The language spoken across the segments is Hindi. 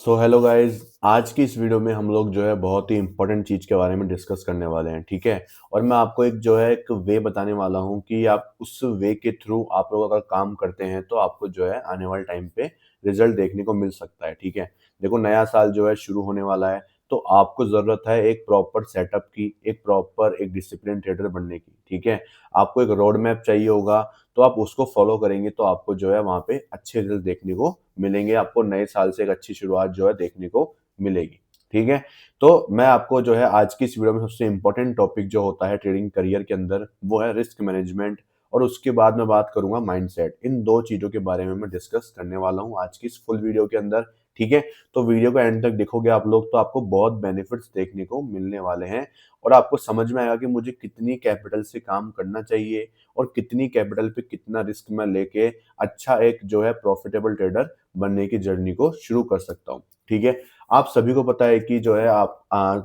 Hello guys. आज की इस वीडियो में हम लोग जो है बहुत ही इंपॉर्टेंट चीज़ के बारे में डिस्कस करने वाले हैं, ठीक है। और मैं आपको एक वे बताने वाला हूँ कि आप उस वे के थ्रू आप लोग अगर काम करते हैं तो आपको जो है आने वाले टाइम पे रिजल्ट देखने को मिल सकता है, ठीक है। देखो, नया साल जो है शुरू होने वाला है, तो आपको ज़रूरत है एक प्रॉपर सेटअप की, एक डिसिप्लिन ट्रेडर बनने की, ठीक है। आपको एक रोड मैप चाहिए होगा, तो आप उसको फॉलो करेंगे तो आपको जो है वहाँ पे अच्छे रिजल्ट देखने को मिलेंगे। आपको नए साल से एक अच्छी शुरुआत जो है देखने को मिलेगी, ठीक है। तो मैं आपको जो है आज की इस वीडियो में सबसे इंपॉर्टेंट टॉपिक जो होता है ट्रेडिंग करियर के अंदर, वो है रिस्क मैनेजमेंट। और उसके बाद मैं बात करूंगा माइंडसेट। इन दो चीजों के बारे में मैं डिस्कस करने वाला हूं आज की इस फुल वीडियो के अंदर, ठीक है। तो वीडियो को एंड तक देखोगे आप लोग तो आपको बहुत बेनिफिट्स देखने को मिलने वाले हैं, और आपको समझ में आएगा कि मुझे कितनी कैपिटल से काम करना चाहिए और कितनी कैपिटल पे कितना रिस्क मैं लेके अच्छा एक जो है प्रॉफिटेबल ट्रेडर बनने की जर्नी को शुरू कर सकता हूँ, ठीक है। आप सभी को पता है कि जो है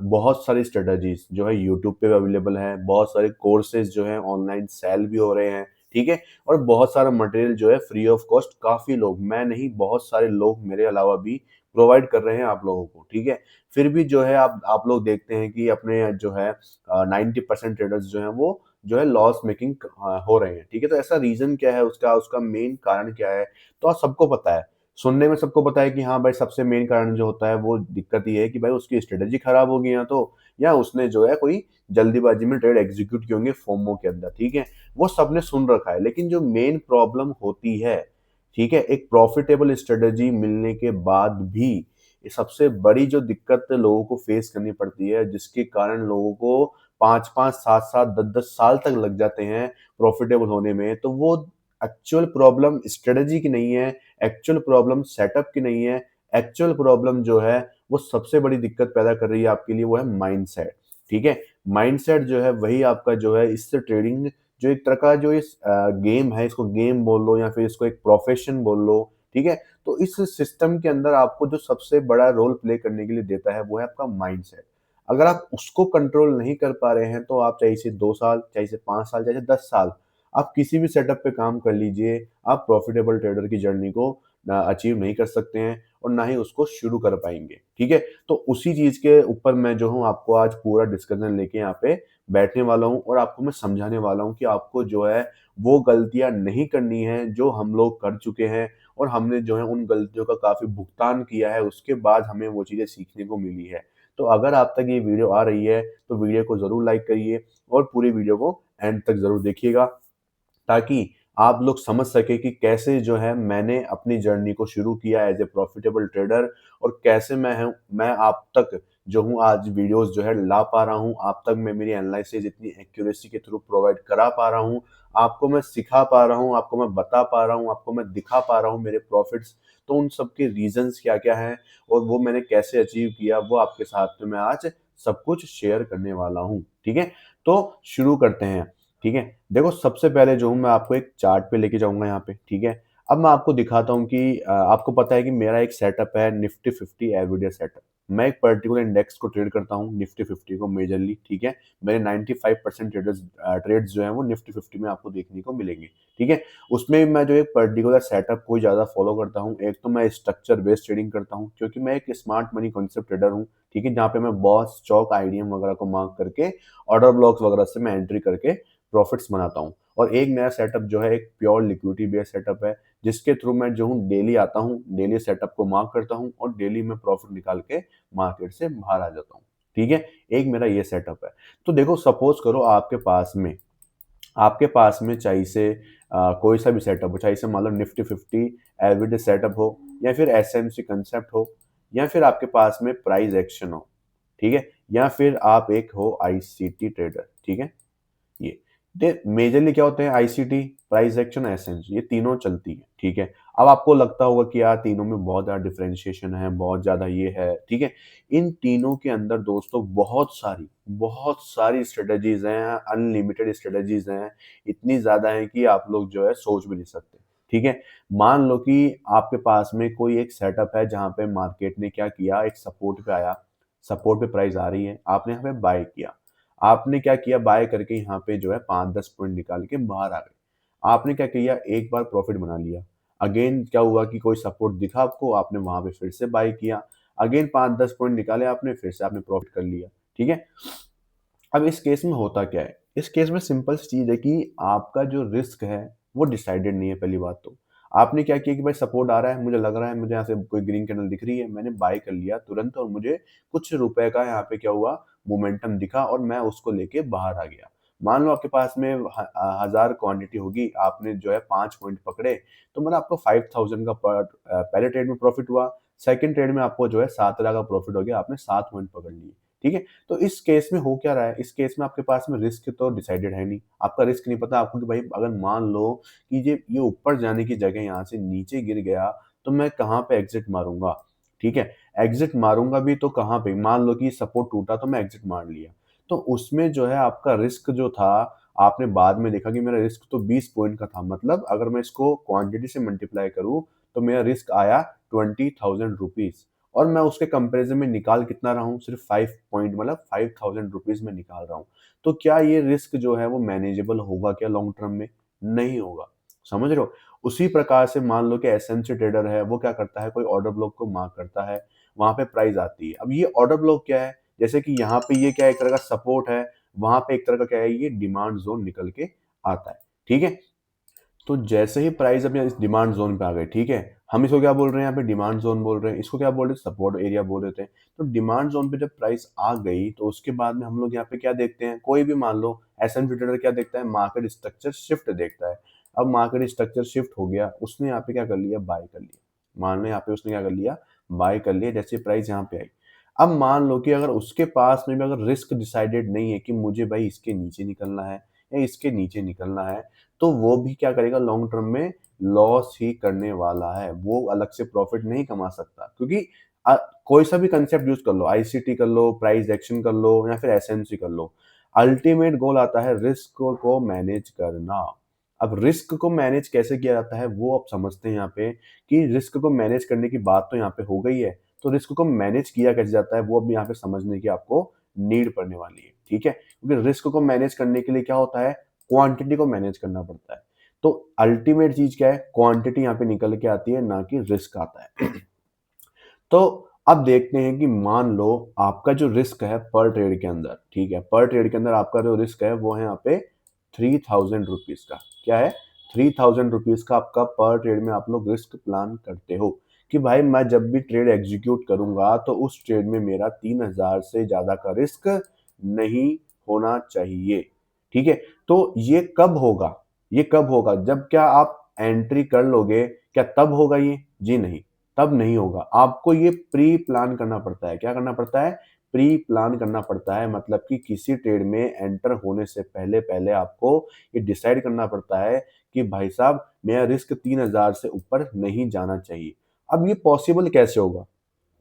बहुत सारी स्ट्रेटजीज जो है यूट्यूब पे अवेलेबल है, बहुत सारे कोर्सेज जो है ऑनलाइन सेल भी हो रहे हैं, ठीक है। और बहुत सारा मटेरियल जो है फ्री ऑफ कॉस्ट काफी लोग, मैं नहीं, बहुत सारे लोग मेरे अलावा भी प्रोवाइड कर रहे हैं आप लोगों को, ठीक है। फिर भी जो है आप लोग देखते हैं कि अपने जो है 90% ट्रेडर्स जो है वो जो है लॉस मेकिंग हो रहे हैं, ठीक है। तो ऐसा रीजन क्या है, उसका उसका मेन कारण क्या है, तो आप सबको पता है, सुनने में सबको पता है कि हाँ भाई, सबसे मेन कारण जो होता है वो दिक्कत ये है कि भाई उसकी स्ट्रेटेजी खराब होगी, या उसने जो है कोई जल्दीबाजी में ट्रेड एग्जीक्यूट किए होंगे फोमो के अंदर, ठीक है। वो सबने सुन रखा है, लेकिन जो मेन प्रॉब्लम होती है, ठीक है, एक प्रॉफिटेबल स्ट्रेटेजी मिलने के बाद भी ये सबसे बड़ी जो दिक्कत लोगों को फेस करनी पड़ती है, जिसके कारण लोगों को 5-5, 7-7, 10-10 साल तक लग जाते हैं प्रॉफिटेबल होने में, तो वो एक्चुअल प्रॉब्लम स्ट्रेटजी की नहीं है, एक्चुअल प्रॉब्लम सेटअप की नहीं है। एक्चुअल प्रॉब्लम जो है वो सबसे बड़ी दिक्कत पैदा कर रही है आपके लिए, वो है माइंडसेट, ठीक है। माइंडसेट जो है वही आपका जो है इससे ट्रेडिंग, जो एक तरह का जो इस गेम है, इसको गेम बोल लो या फिर इसको एक प्रोफेशन बोल लो, ठीक है। तो इस सिस्टम के अंदर आपको जो सबसे बड़ा रोल प्ले करने के लिए देता है वो है आपका माइंडसेट। अगर आप उसको कंट्रोल नहीं कर पा रहे हैं तो आप चाहे इसे 2 साल, चाहे इसे 5 साल, चाहे इसे 10 साल, आप किसी भी सेटअप पे काम कर लीजिए, आप प्रॉफिटेबल ट्रेडर की जर्नी को अचीव नहीं कर सकते हैं और ना ही उसको शुरू कर पाएंगे, ठीक है। तो उसी चीज के ऊपर मैं जो हूँ आपको आज पूरा डिस्कशन लेके यहाँ पे बैठने वाला हूँ, और आपको मैं समझाने वाला हूँ कि आपको जो है वो गलतियां नहीं करनी है जो हम लोग कर चुके हैं, और हमने जो है उन गलतियों का काफी भुगतान किया है, उसके बाद हमें वो चीजें सीखने को मिली है। तो अगर आप तक ये वीडियो आ रही है तो वीडियो को जरूर लाइक करिए और पूरी वीडियो को एंड तक जरूर देखिएगा, ताकि आप लोग समझ सके कि कैसे जो है मैंने अपनी जर्नी को शुरू किया एज ए प्रॉफिटेबल ट्रेडर, और कैसे मैं आप तक जो हूँ आज वीडियोस जो है ला पा रहा हूँ, आप तक मैं मेरी एनालिसिस इतनी एक्यूरेसी के थ्रू प्रोवाइड करा पा रहा हूँ, आपको मैं सिखा पा रहा हूँ, आपको मैं बता पा रहा हूँ, आपको मैं दिखा पा रहा हूँ मेरे प्रॉफिट्स। तो उन सब के रीजंस क्या क्या हैं और वो मैंने कैसे अचीव किया, वो आपके साथ में मैं आज सब कुछ शेयर करने वाला हूँ, ठीक है। तो शुरू करते हैं, ठीक है। देखो, सबसे पहले जो हूँ मैं आपको एक चार्ट पे लेके जाऊंगा यहाँ पे, ठीक है। अब मैं आपको दिखाता हूँ कि आपको पता है कि मेरा एक सेटअप है निफ्टी 50 एवरीडे सेटअप। मैं एक पर्टिकुलर इंडेक्स को ट्रेड करता हूँ, निफ्टी 50 को मेजरली, ठीक है। मेरे 95% ट्रेड्स जो है वो निफ्टी 50 में आपको देखने को मिलेंगे, ठीक है। उसमें मैं जो एक पर्टिकुलर सेटअप को ज़्यादा फॉलो करता हूँ। एक तो मैं स्ट्रक्चर बेस्ड ट्रेडिंग करता हूँ, क्योंकि मैं एक स्मार्ट मनी कॉन्सेप्ट ट्रेडर हूँ, ठीक है, जहाँ पे मैं बॉस चौक आईडीएम वगैरह को मार्क करके ऑर्डर ब्लॉक्स वगैरह से मैं एंट्री करके प्रॉफिट्स बनाता हूँ। और एक नया सेटअप जो है एक प्योर लिक्विडिटी बेस्ड सेटअप है, जिसके थ्रू मैं जो हूँ डेली आता हूँ, डेली सेटअप को मार्क करता हूँ और डेली मैं प्रॉफिट निकाल के मार्केट से बाहर आ जाता हूँ, ठीक है। एक मेरा ये सेटअप है। तो देखो, सपोज करो आपके पास में चाहे से कोई सा भी सेटअप हो, चाहे से मान लो निफ्टी 50 एवरीडे सेटअप हो, या फिर एसएमसी कंसेप्ट हो, या फिर आपके पास में प्राइस एक्शन हो, ठीक है, या फिर आप एक हो आईसीटी ट्रेडर, ठीक है। ये मेजरली क्या होते हैं, आईसीटी, प्राइस एक्शन, एसेंस, ये तीनों चलती है, ठीक है। अब आपको लगता होगा कि यार तीनों में बहुत ज्यादा डिफरेंशिएशन है, बहुत ज्यादा ये है, ठीक है। इन तीनों के अंदर दोस्तों बहुत सारी स्ट्रेटजीज हैं, अनलिमिटेड स्ट्रेटजीज हैं, इतनी ज्यादा है कि आप लोग जो है सोच भी नहीं सकते, ठीक है। मान लो कि आपके पास में कोई एक सेटअप है जहां पे मार्केट ने क्या किया, एक सपोर्ट पे आया, सपोर्ट पे प्राइस आ रही है, आपने यहाँ पे बाय किया। आपने क्या किया, बाय करके यहाँ पे जो है 5-10 पॉइंट निकाल के बाहर आ गए। आपने क्या किया, एक बार प्रॉफिट बना लिया। अगेन क्या हुआ कि कोई सपोर्ट दिखा आपको, आपने वहां पे फिर से बाय किया। अगेन 5-10 पॉइंट निकाले आपने, फिर से आपने प्रॉफिट कर लिया, ठीक है। अब इस केस में होता क्या है, इस केस में सिंपल सी चीज़ है कि आपका जो रिस्क है वो डिसाइडेड नहीं है। पहली बात तो आपने क्या किया कि भाई सपोर्ट आ रहा है, मुझे लग रहा है, मुझे यहाँ से कोई ग्रीन कैंडल दिख रही है, मैंने बाय कर लिया तुरंत और मुझे कुछ रुपए का यहाँ पे क्या हुआ, मोमेंटम दिखा और मैं उसको लेके बाहर आ गया। मान लो आपके पास में 1000 क्वांटिटी होगी, आपने जो है 5 पॉइंट पकड़े, तो मतलब आपको 5000 का पहले ट्रेड में प्रॉफिट हुआ, सेकंड ट्रेड में आपको जो है 7000 का प्रॉफिट हो गया, आपने 7 पॉइंट पकड़ लिए, ठीक है। तो इस केस में हो क्या रहा है, इस केस में आपके पास में रिस्क तो डिसाइडेड है नहीं, आपका रिस्क नहीं पता आपको कि भाई अगर मान लो कि ये ऊपर जाने की जगह यहाँ से नीचे गिर गया तो मैं कहाँ पे एग्जिट मारूंगा, ठीक है। एग्जिट मारूंगा भी तो कहाँ पे, मान लो कि सपोर्ट टूटा तो मैं एग्जिट मार लिया, तो उसमें जो है आपका रिस्क जो था, आपने बाद में देखा कि मेरा रिस्क तो 20 पॉइंट का था, मतलब अगर मैं इसको क्वांटिटी से मल्टीप्लाई करूं तो मेरा रिस्क आया 20,000 रुपीज, और मैं उसके कंपैरिजन में निकाल कितना रहा हूँ, सिर्फ 5 पॉइंट, मतलब 5000 रुपीज में निकाल रहा हूँ। तो क्या ये रिस्क जो है वो मैनेजेबल होगा क्या लॉन्ग टर्म में? नहीं होगा, समझ रहे हो। उसी प्रकार से मान लो कि एसएमसी ट्रेडर है, वो क्या करता है, कोई ऑर्डर ब्लॉक को मार्क करता है, वहां पे प्राइस आती है। अब ये ऑर्डर ब्लॉक क्या है, जैसे कि यहाँ पे ये क्या है, एक तरह का सपोर्ट है, वहां पे एक तरह का क्या है, ये डिमांड जोन निकल के आता है, ठीक है। तो जैसे ही प्राइस अपने इस डिमांड जोन पे आ गए, ठीक है, हम इसको क्या बोल रहे हैं, यहाँ पे डिमांड जोन बोल रहे हैं, इसको क्या बोल रहे हैं, सपोर्ट एरिया बोल रहे थे। तो डिमांड जोन पे जब प्राइस आ गई तो उसके बाद में हम लोग यहाँ पे क्या देखते हैं, कोई भी मान लो एसएनपी ट्रेडर क्या देखता है, मार्केट स्ट्रक्चर शिफ्ट देखता है। अब मार्केट स्ट्रक्चर शिफ्ट हो गया, उसने यहाँ पे क्या कर लिया, बाय कर लिया। मान लो यहाँ पे उसने क्या कर लिया, बाय कर लिया, जैसे प्राइस यहाँ पे आई। अब मान लो कि अगर उसके पास में भी अगर रिस्क डिसाइडेड नहीं है कि मुझे भाई इसके नीचे निकलना है या इसके नीचे निकलना है, तो वो भी क्या करेगा, लॉन्ग टर्म में लॉस ही करने वाला है, वो अलग से प्रॉफिट नहीं कमा सकता। क्योंकि कोई सा भी कंसेप्ट यूज कर लो, आईसीटी कर लो, प्राइस एक्शन कर लो या फिर एसएमसी कर लो, अल्टीमेट गोल आता है रिस्क को मैनेज करना। अब रिस्क को मैनेज कैसे किया जाता है वो अब समझते हैं यहाँ पे, कि रिस्क को मैनेज करने की बात तो यहाँ पे हो गई है, तो रिस्क को मैनेज किया कैसे जाता है वो अब यहाँ पे समझने की आपको नीड पड़ने वाली है, ठीक है। क्योंकि रिस्क को मैनेज करने के लिए क्या होता है, क्वांटिटी को मैनेज करना पड़ता है। तो अल्टीमेट चीज क्या है, क्वांटिटी यहाँ पे निकल के आती है, ना कि रिस्क आता है। तो अब देखते हैं कि मान लो आपका जो रिस्क है पर ट्रेड के अंदर, ठीक है, पर ट्रेड के अंदर आपका जो रिस्क है वो है यहाँ पे 3000 रुपीज का। क्या है, 3000 रुपीज का आपका पर ट्रेड में आप लोग रिस्क प्लान करते हो कि भाई मैं जब भी ट्रेड एग्जीक्यूट करूंगा तो उस ट्रेड में मेरा 3000 से ज्यादा का रिस्क नहीं होना चाहिए, ठीक है। तो ये कब होगा, ये कब होगा, जब क्या आप एंट्री कर लोगे, क्या तब होगा ये? जी नहीं, तब नहीं होगा। आपको ये प्री प्लान करना पड़ता है। क्या करना पड़ता है? प्री प्लान करना पड़ता है, मतलब कि किसी ट्रेड में एंटर होने से पहले पहले आपको ये डिसाइड करना पड़ता है कि भाई साहब मेरा रिस्क 3000 से ऊपर नहीं जाना चाहिए। अब ये पॉसिबल कैसे होगा,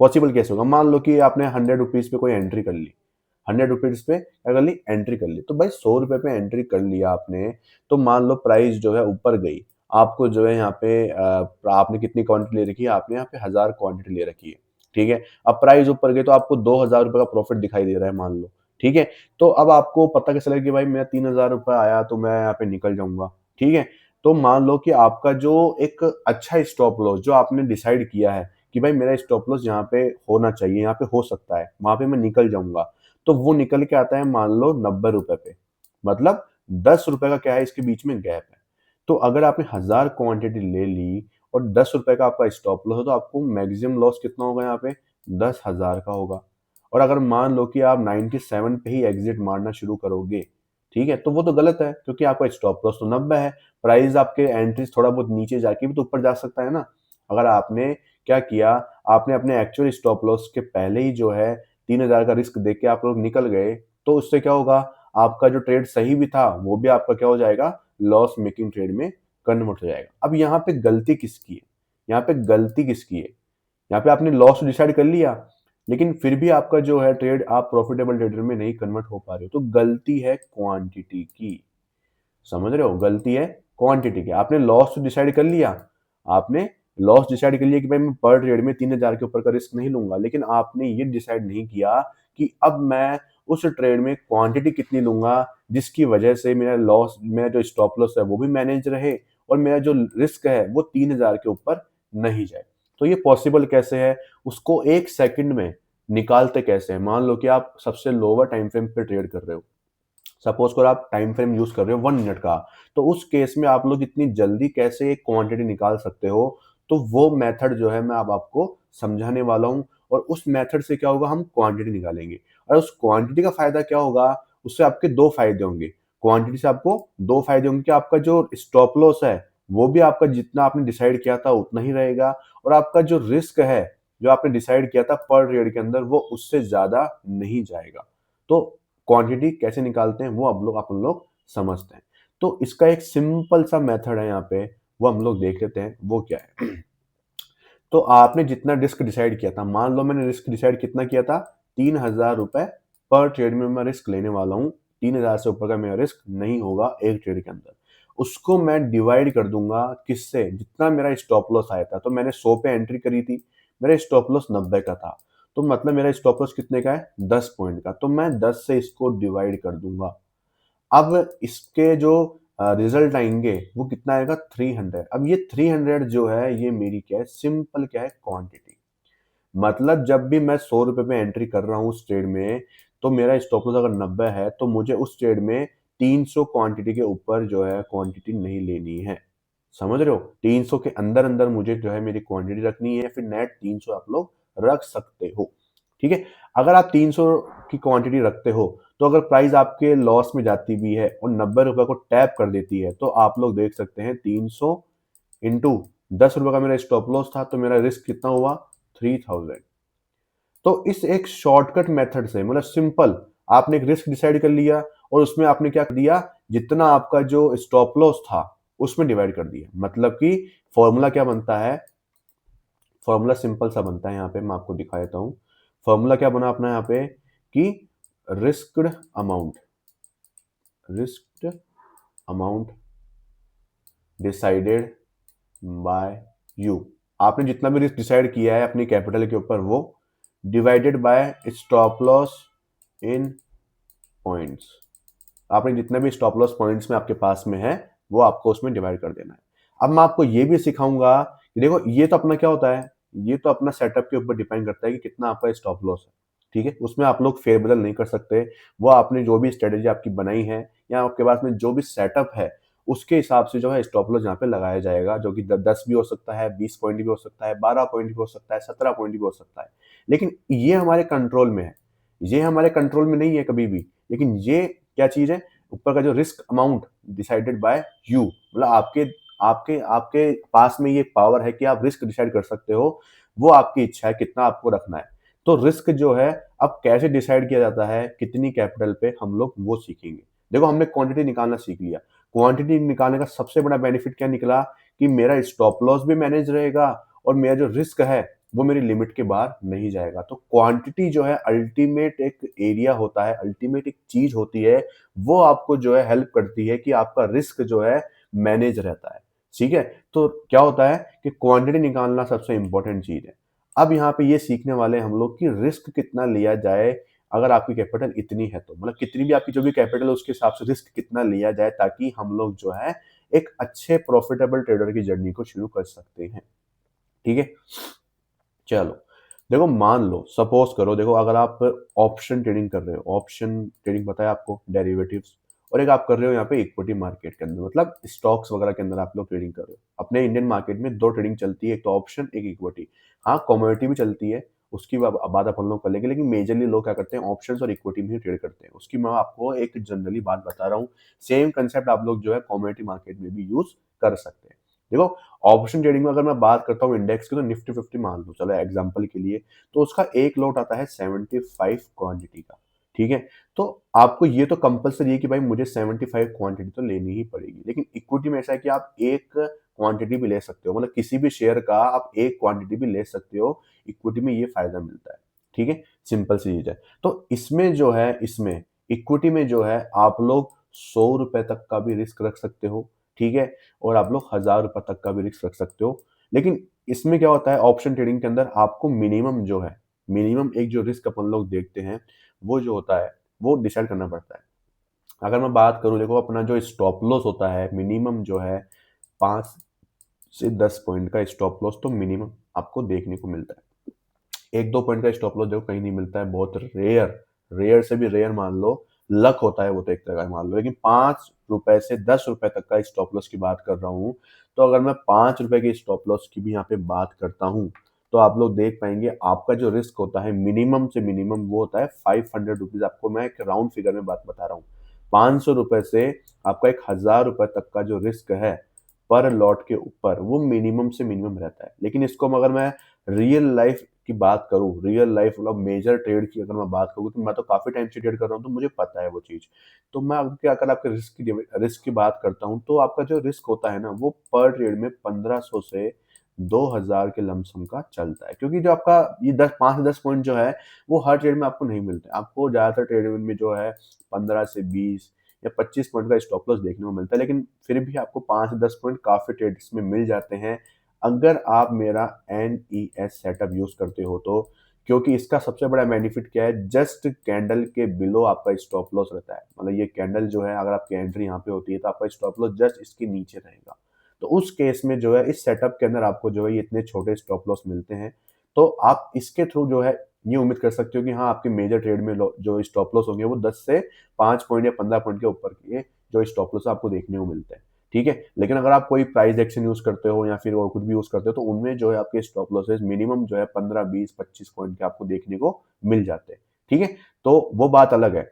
पॉसिबल कैसे होगा, मान लो कि आपने 100 रुपीज पे कोई एंट्री कर ली, 100 रुपीज पे क्या कर ली, एंट्री कर ली। तो भाई 100 रुपए पे एंट्री कर लिया आपने, तो मान लो प्राइस जो है ऊपर गई, आपको जो है यहाँ पे आपने कितनी क्वांटिटी ले रखी है, आपने यहाँ पे 1000 क्वांटिटी ले रखी है, ठीक है। अब प्राइस ऊपर गई तो आपको 2000 रुपए का प्रॉफिट दिखाई दे रहा है मान लो, ठीक है। तो अब आपको पता कैसे लगे कि भाई मेरा 3000 रुपए आया तो मैं यहाँ पे निकल जाऊंगा, ठीक है। तो मान लो कि आपका जो एक अच्छा स्टॉप लॉस जो आपने डिसाइड किया है कि भाई मेरा स्टॉप लॉस यहाँ पे होना चाहिए, यहाँ पे हो सकता है, वहां पे मैं निकल जाऊंगा, तो वो निकल के आता है मान लो 90 रुपए पे, मतलब 10 रुपए का क्या है, इसके बीच में गैप है। तो अगर आपने 1000 क्वांटिटी ले ली और 10 रुपए का आपका स्टॉप लॉस हो, तो आपको मैक्सिमम लॉस कितना होगा यहाँ पे, 10,000 का होगा। और अगर मान लो कि आप 97 पे ही एग्जिट मारना शुरू करोगे, ठीक है, तो वो तो गलत है, क्योंकि आपका स्टॉप लॉस तो 90 है, प्राइस आपके एंट्रीज थोड़ा बहुत नीचे जाके भी तो ऊपर जा सकता है ना। अगर आपने क्या किया, आपने अपने एक्चुअल स्टॉप लॉस के पहले ही जो है 3000 का रिस्क देख के आप लोग निकल गए, तो उससे क्या होगा, आपका जो ट्रेड सही भी था वो भी आपका क्या हो जाएगा, लॉस मेकिंग ट्रेड में कन्वर्ट हो जाएगा। अब यहाँ पे गलती किसकी है, यहाँ पे गलती किसकी है, यहाँ पे आपने लॉस डिसाइड कर लिया, लेकिन फिर भी आपका जो है ट्रेड आप प्रॉफिटेबल ट्रेडर में नहीं कन्वर्ट हो पा रहे हो, तो गलती है क्वांटिटी की, समझ रहे हो, गलती है क्वांटिटी की। आपने लॉस डिसाइड कर लिया, आपने लॉस डिसाइड कर लिया कि भाई मैं पर ट्रेड में 3000 के ऊपर का रिस्क नहीं लूंगा, लेकिन आपने ये डिसाइड नहीं किया कि अब मैं उस ट्रेड में क्वांटिटी कितनी लूंगा जिसकी वजह से मेरा लॉस, मेरा जो स्टॉप लॉस है वो भी मैनेज रहे और मेरा जो रिस्क है वो 3000 के ऊपर नहीं जाए। तो ये पॉसिबल कैसे है, उसको 1 सेकंड में निकालते कैसे हैं? मान लो कि आप सबसे लोअर टाइम फ्रेम पे ट्रेड कर रहे हो। सपोज करो आप टाइम फ्रेम यूज कर रहे हो 1 मिनट का, तो उस केस में आप लोग इतनी जल्दी कैसे एक क्वांटिटी निकाल सकते हो, तो वो मेथड जो है मैं अब आपको समझाने वाला हूं। और उस मेथड से क्या होगा, हम क्वांटिटी निकालेंगे। और उस क्वांटिटी का फायदा क्या होगा, उससे आपके दो फायदे होंगे। क्वांटिटी से आपको दो फायदे होंगे कि आपका जो स्टॉप लॉस है वो भी आपका जितना आपने डिसाइड किया था उतना ही रहेगा, और आपका जो रिस्क है जो आपने डिसाइड किया था पर ट्रेड के अंदर वो उससे ज्यादा नहीं जाएगा। तो क्वांटिटी कैसे निकालते हैं वो अब लोग अपन लोग समझते हैं। तो इसका एक सिंपल सा मेथड है यहाँ पे, वो हम लोग देख लेते हैं वो क्या है। तो आपने जितना रिस्क डिसाइड किया था, मान लो मैंने रिस्क डिसाइड कितना किया था, 3,000 रुपए पर ट्रेड में मैं रिस्क लेने वाला हूँ। 3,000 से ऊपर का मेरा रिस्क नहीं होगा एक ट्रेड के अंदर। उसको मैं डिवाइड कर दूंगा किससे, जितना मेरा स्टॉप लॉस आया था। तो मैंने 100 पे एंट्री करी थी, मेरा स्टॉप लॉस 90 का था, तो मतलब मेरा स्टॉप लॉस कितने का है, 10 पॉइंट का। तो मैं 10 से इसको डिवाइड कर दूंगा। अब इसके जो रिजल्ट आएंगे वो कितना आएगा, 300। अब ये 300 जो है ये मेरी क्या है, सिंपल क्या है, क्वांटिटी। मतलब जब भी मैं 100 रुपए में एंट्री कर रहा हूँ उस ट्रेड में, तो मेरा स्टॉप लॉस अगर 90 है तो मुझे उस ट्रेड में 300 क्वांटिटी के ऊपर जो है क्वांटिटी नहीं लेनी है। समझ रहे हो, 300 के अंदर अंदर मुझे जो है मेरी क्वांटिटी रखनी है, फिर नेट 300 आप लोग रख सकते हो। ठीक है, अगर आप 300 की क्वांटिटी रखते हो तो अगर प्राइस आपके लॉस में जाती भी है और 90 रुपए को टैप कर देती है, तो आप लोग देख सकते हैं 300 इंटू 10 रुपए का मेरा स्टॉप लॉस था, तो मेरा रिस्क कितना हुआ, 3000। तो इस एक शॉर्टकट मेथड से, मतलब सिंपल, आपने एक रिस्क डिसाइड कर लिया और उसमें आपने क्या कर दिया, जितना आपका जो स्टॉप लॉस था उसमें डिवाइड कर दिया। मतलब कि फॉर्मूला क्या बनता है, फॉर्मूला सिंपल सा बनता है, यहाँ पे मैं आपको दिखा देता हूँ। फॉर्मूला क्या बना अपना यहाँ पे कि risked amount, risked amount decided by you. आपने जितना भी रिस्क डिसाइड किया है अपनी कैपिटल के ऊपर वो divided by stop loss in points. आपने जितने भी स्टॉप लॉस पॉइंट्स में आपके पास में है वो आपको उसमें डिवाइड कर देना है। अब मैं आपको ये भी सिखाऊंगा कि देखो ये तो अपना क्या होता है, ये तो अपना सेटअप के ऊपर डिपेंड करता है कि कितना आपका स्टॉप लॉस है। ठीक है, उसमें आप लोग फेरबदल नहीं कर सकते। वो आपने जो भी स्ट्रेटेजी आपकी बनाई है या आपके पास में जो भी सेटअप है उसके हिसाब से जो है स्टॉप लॉस यहाँ पे लगाया जाएगा, जो कि 10 भी हो सकता है, 20 पॉइंट भी हो सकता है, 12 पॉइंट भी हो सकता है, 17 पॉइंट भी हो सकता है। लेकिन ये हमारे कंट्रोल में है, ये हमारे कंट्रोल में नहीं है कभी भी। लेकिन ये क्या चीज है, ऊपर का जो risk amount decided by you, मतलब आपके आपके आपके पास में ये पावर है कि आप रिस्क डिसाइड कर सकते हो। वो आपकी इच्छा है कितना आपको रखना है। तो रिस्क जो है अब कैसे डिसाइड किया जाता है, कितनी कैपिटल पे, हम लोग वो सीखेंगे। देखो हमने क्वांटिटी निकालना सीख लिया। क्वांटिटी निकालने का सबसे बड़ा बेनिफिट क्या निकला कि मेरा स्टॉप लॉस भी मैनेज रहेगा और मेरा जो रिस्क है वो मेरी लिमिट के बाहर नहीं जाएगा। तो क्वांटिटी जो है अल्टीमेट एक एरिया होता है, अल्टीमेट एक चीज होती है, वो आपको जो है हेल्प करती है कि आपका रिस्क जो है मैनेज रहता है। ठीक है, तो क्या होता है कि क्वांटिटी निकालना सबसे इंपॉर्टेंट चीज है। अब यहाँ पे ये सीखने वाले हम लोग कि रिस्क कितना लिया जाए, अगर आपकी कैपिटल इतनी है तो, मतलब कितनी भी आपकी जो भी कैपिटल है उसके हिसाब से रिस्क कितना लिया जाए, ताकि हम लोग जो है एक अच्छे प्रॉफिटेबल ट्रेडर की जर्नी को शुरू कर सकते हैं। ठीक है, चलो देखो मान लो, सपोज करो, देखो अगर आप ऑप्शन ट्रेडिंग कर रहे हो, ऑप्शन ट्रेडिंग पता है आपको, डेरिवेटिव्स, और एक आप कर रहे हो यहाँ पे इक्विटी मार्केट के अंदर, मतलब स्टॉक्स वगैरह के अंदर आप लोग ट्रेडिंग कर रहे हो। अपने इंडियन मार्केट में दो ट्रेडिंग चलती है, एक तो ऑप्शन, एक इक्विटी। हाँ, कमोडिटी भी चलती है, उसकी बात अपन लोग कर लेंगे, लेकिन मेजरली लोग क्या करते हैं, ऑप्शंस और इक्विटी में ही ट्रेड करते हैं। उसकी मैं आपको एक जनरली बात बता रहा हूँ। सेम कंसेप्ट आप लोग जो है कमोडिटी मार्केट में भी यूज कर सकते हैं। देखो ऑप्शन ट्रेडिंग में अगर मैं बात करता हूँ इंडेक्स की, तो निफ्टी 50 मान लो चलो एग्जांपल के लिए, तो उसका एक लॉट आता है 75 क्वांटिटी का। ठीक है, तो आपको ये तो कंपलसरी है कि भाई मुझे 75 क्वांटिटी तो लेनी ही पड़ेगी। लेकिन इक्विटी में ऐसा है कि आप एक क्वांटिटी भी ले सकते हो, मतलब किसी भी शेयर का आप एक क्वांटिटी भी ले सकते हो। इक्विटी में ये फायदा मिलता है। ठीक है, सिंपल सी चीज है। तो इसमें जो है, इसमें इक्विटी में जो है आप लोग 100 रुपए तक का भी रिस्क रख सकते हो। ठीक है, और आप लोग 1000 रुपए तक का भी रिस्क रख सकते हो। लेकिन इसमें क्या होता है, ऑप्शन ट्रेडिंग के अंदर आपको मिनिमम जो है, मिनिमम एक जो रिस्क अपन लोग देखते हैं वो जो होता है वो डिसाइड करना पड़ता है। अगर मैं बात करूं, देखो अपना जो स्टॉप लॉस होता है मिनिमम जो है 5 से 10 पॉइंट का स्टॉप लॉस तो मिनिमम आपको देखने को मिलता है। 1-2 पॉइंट का स्टॉप लॉस देखो कहीं नहीं मिलता है, बहुत रेयर, रेयर से भी रेयर मान लो, लक होता है वो तो एक तरह का मान लो। लेकिन ₹5 से ₹10 तक का स्टॉप लॉस की बात कर रहा हूँ, तो अगर मैं ₹5 के स्टॉप लॉस की भी यहाँ पे बात करता हूँ, तो आप लोग देख पाएँगे आपका जो रिस्क होता है मिनिमम से मिनिमम वो होता है ₹500। आपको मैं एक राउंड फिगर में बात बता रहा हूँ। ₹500 से आपका ₹1000 तक का जो रिस्क है पर लॉट के ऊपर, वो मिनिमम से मिनिमम रहता है। लेकिन इसको अगर मैं रियल लाइफ की बात करूँ, रियल लाइफ मतलब मेजर ट्रेड की अगर मैं बात करूँ, तो मैं तो काफ़ी टाइम से ट्रेड कर रहा हूँ, तो मुझे पता है वो चीज़। तो मैं अब क्या अगर आपके रिस्क की बात करता हूँ, तो आपका जो रिस्क होता है ना, वो पर ट्रेड में 1500 से 2000 के लमसम का चलता है। क्योंकि जो आपका ये 10 5 से 10 पॉइंट जो है, वो हर ट्रेड में आपको नहीं मिलते। आपको ज़्यादातर ट्रेड में जो है 15 से 20 या 25 पॉइंट का स्टॉप लॉस देखने को मिलता है, लेकिन फिर भी आपको 5 से 10 पॉइंट काफ़ी ट्रेड्स में मिल जाते हैं, अगर आप मेरा एनईएस सेटअप यूज़ करते हो तो। क्योंकि इसका सबसे बड़ा बेनिफिट क्या है, जस्ट कैंडल के बिलो आपका स्टॉप लॉस रहता है। मतलब ये कैंडल जो है, अगर आपकी एंट्री यहाँ पे होती है, तो आपका स्टॉप लॉस जस्ट इसके नीचे रहेगा। तो उस केस में जो है, इस सेटअप के अंदर आपको जो है ये इतने छोटे स्टॉप लॉस मिलते हैं। तो आप इसके थ्रू जो है ये उम्मीद कर सकते हो कि हाँ, आपके मेजर ट्रेड में जो स्टॉप लॉस होंगे वो 10 से 5 पॉइंट या 15 पॉइंट के ऊपर के जो स्टॉप लॉस आपको देखने को मिलते हैं। ठीक है? लेकिन अगर आप कोई प्राइस एक्शन यूज़ करते हो या फिर और कुछ भी यूज़ करते हो, तो उनमें जो है आपके स्टॉप लॉसेस मिनिमम जो है 15, 20, 25 पॉइंट के आपको देखने को मिल जाते हैं। ठीक है? तो वो बात अलग है।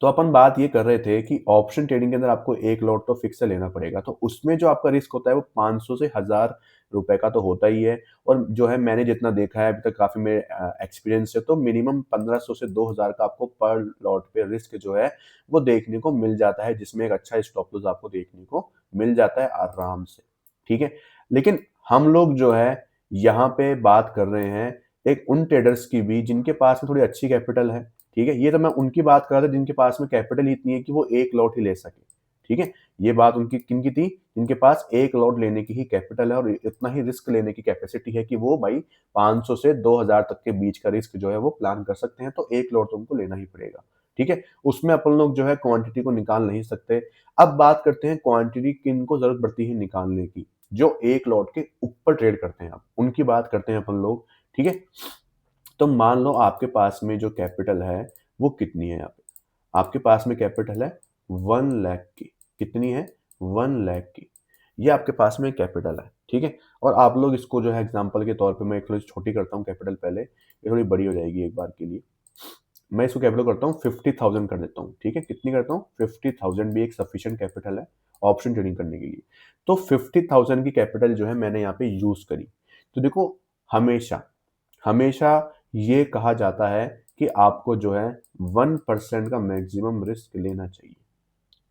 तो अपन बात ये कर रहे थे कि ऑप्शन ट्रेडिंग के अंदर आपको एक लॉट तो फिक्स से लेना पड़ेगा। तो उसमें जो आपका रिस्क होता है वो 500 से ₹1000 का तो होता ही है। और जो है मैंने जितना देखा है अभी तक, काफ़ी मेरे एक्सपीरियंस से, तो मिनिमम 1500 से 2000 का आपको पर लॉट पे रिस्क जो है वो देखने को मिल जाता है, जिसमें एक अच्छा स्टॉप लॉस आपको देखने को मिल जाता है आराम से। ठीक है? लेकिन हम लोग जो है यहाँ पे बात कर रहे हैं एक उन ट्रेडर्स की भी जिनके पास में थोड़ी अच्छी कैपिटल है। ठीक है? ये तो मैं उनकी बात कर रहा था जिनके पास में कैपिटल ही इतनी है कि वो 1 लॉट ही ले सके। ठीक है? ये बात उनकी किनकी थी? जिनके पास 1 लॉट लेने की ही कैपिटल है और इतना ही रिस्क लेने की कैपेसिटी है कि वो भाई 500 से 2000 तक के बीच का रिस्क जो है वो प्लान कर सकते हैं, तो 1 लॉट तो उनको लेना ही पड़ेगा। ठीक है? उसमें अपन लोग जो है क्वांटिटी को निकाल नहीं सकते। अब बात करते हैं क्वांटिटी किनको ज़रूरत पड़ती है निकालने की, जो 1 लॉट के ऊपर ट्रेड करते हैं, उनकी बात करते हैं अपन लोग। ठीक है? तो मान लो आपके पास में जो कैपिटल है वो कितनी है यहाँ पे? आपके पास में कैपिटल है 1 लाख की। कितनी है? 1 लाख की। ये आपके पास में कैपिटल है, ठीक है? और आप लोग इसको जो है एग्जांपल के तौर पे, मैं एक थोड़ी छोटी करता हूँ कैपिटल पहले, ये थोड़ी बड़ी हो जाएगी एक बार के लिए। मैं इसको कैपिटल करता हूँ 50,000 कर देता हूँ, ठीक है? कितनी करता हूँ? 50,000 भी एक सफिशिएंट कैपिटल है ऑप्शन ट्रेडिंग करने के लिए। तो 50,000 की कैपिटल जो है मैंने यहाँ पे यूज़ करी। तो देखो, हमेशा हमेशा ये कहा जाता है कि आपको जो है 1% का मैक्सिमम रिस्क लेना चाहिए।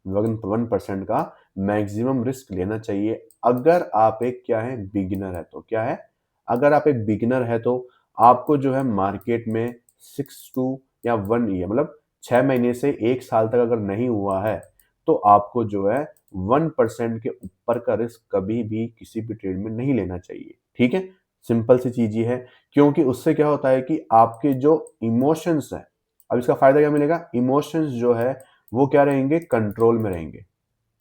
1% का मैक्सिमम रिस्क लेना चाहिए, अगर आप एक क्या है, बिगिनर है तो। क्या है? अगर आप एक बिगिनर है तो आपको जो है मार्केट में 6 टू या 1 ईयर, मतलब 6 महीने से 1 साल तक अगर नहीं हुआ है, तो आपको जो है 1% के ऊपर का रिस्क कभी भी किसी भी ट्रेड में नहीं लेना चाहिए। ठीक है? सिंपल सी चीज़ ये है, क्योंकि उससे क्या होता है कि आपके जो इमोशंस हैं, अब इसका फ़ायदा क्या मिलेगा? इमोशंस जो है वो क्या रहेंगे? कंट्रोल में रहेंगे।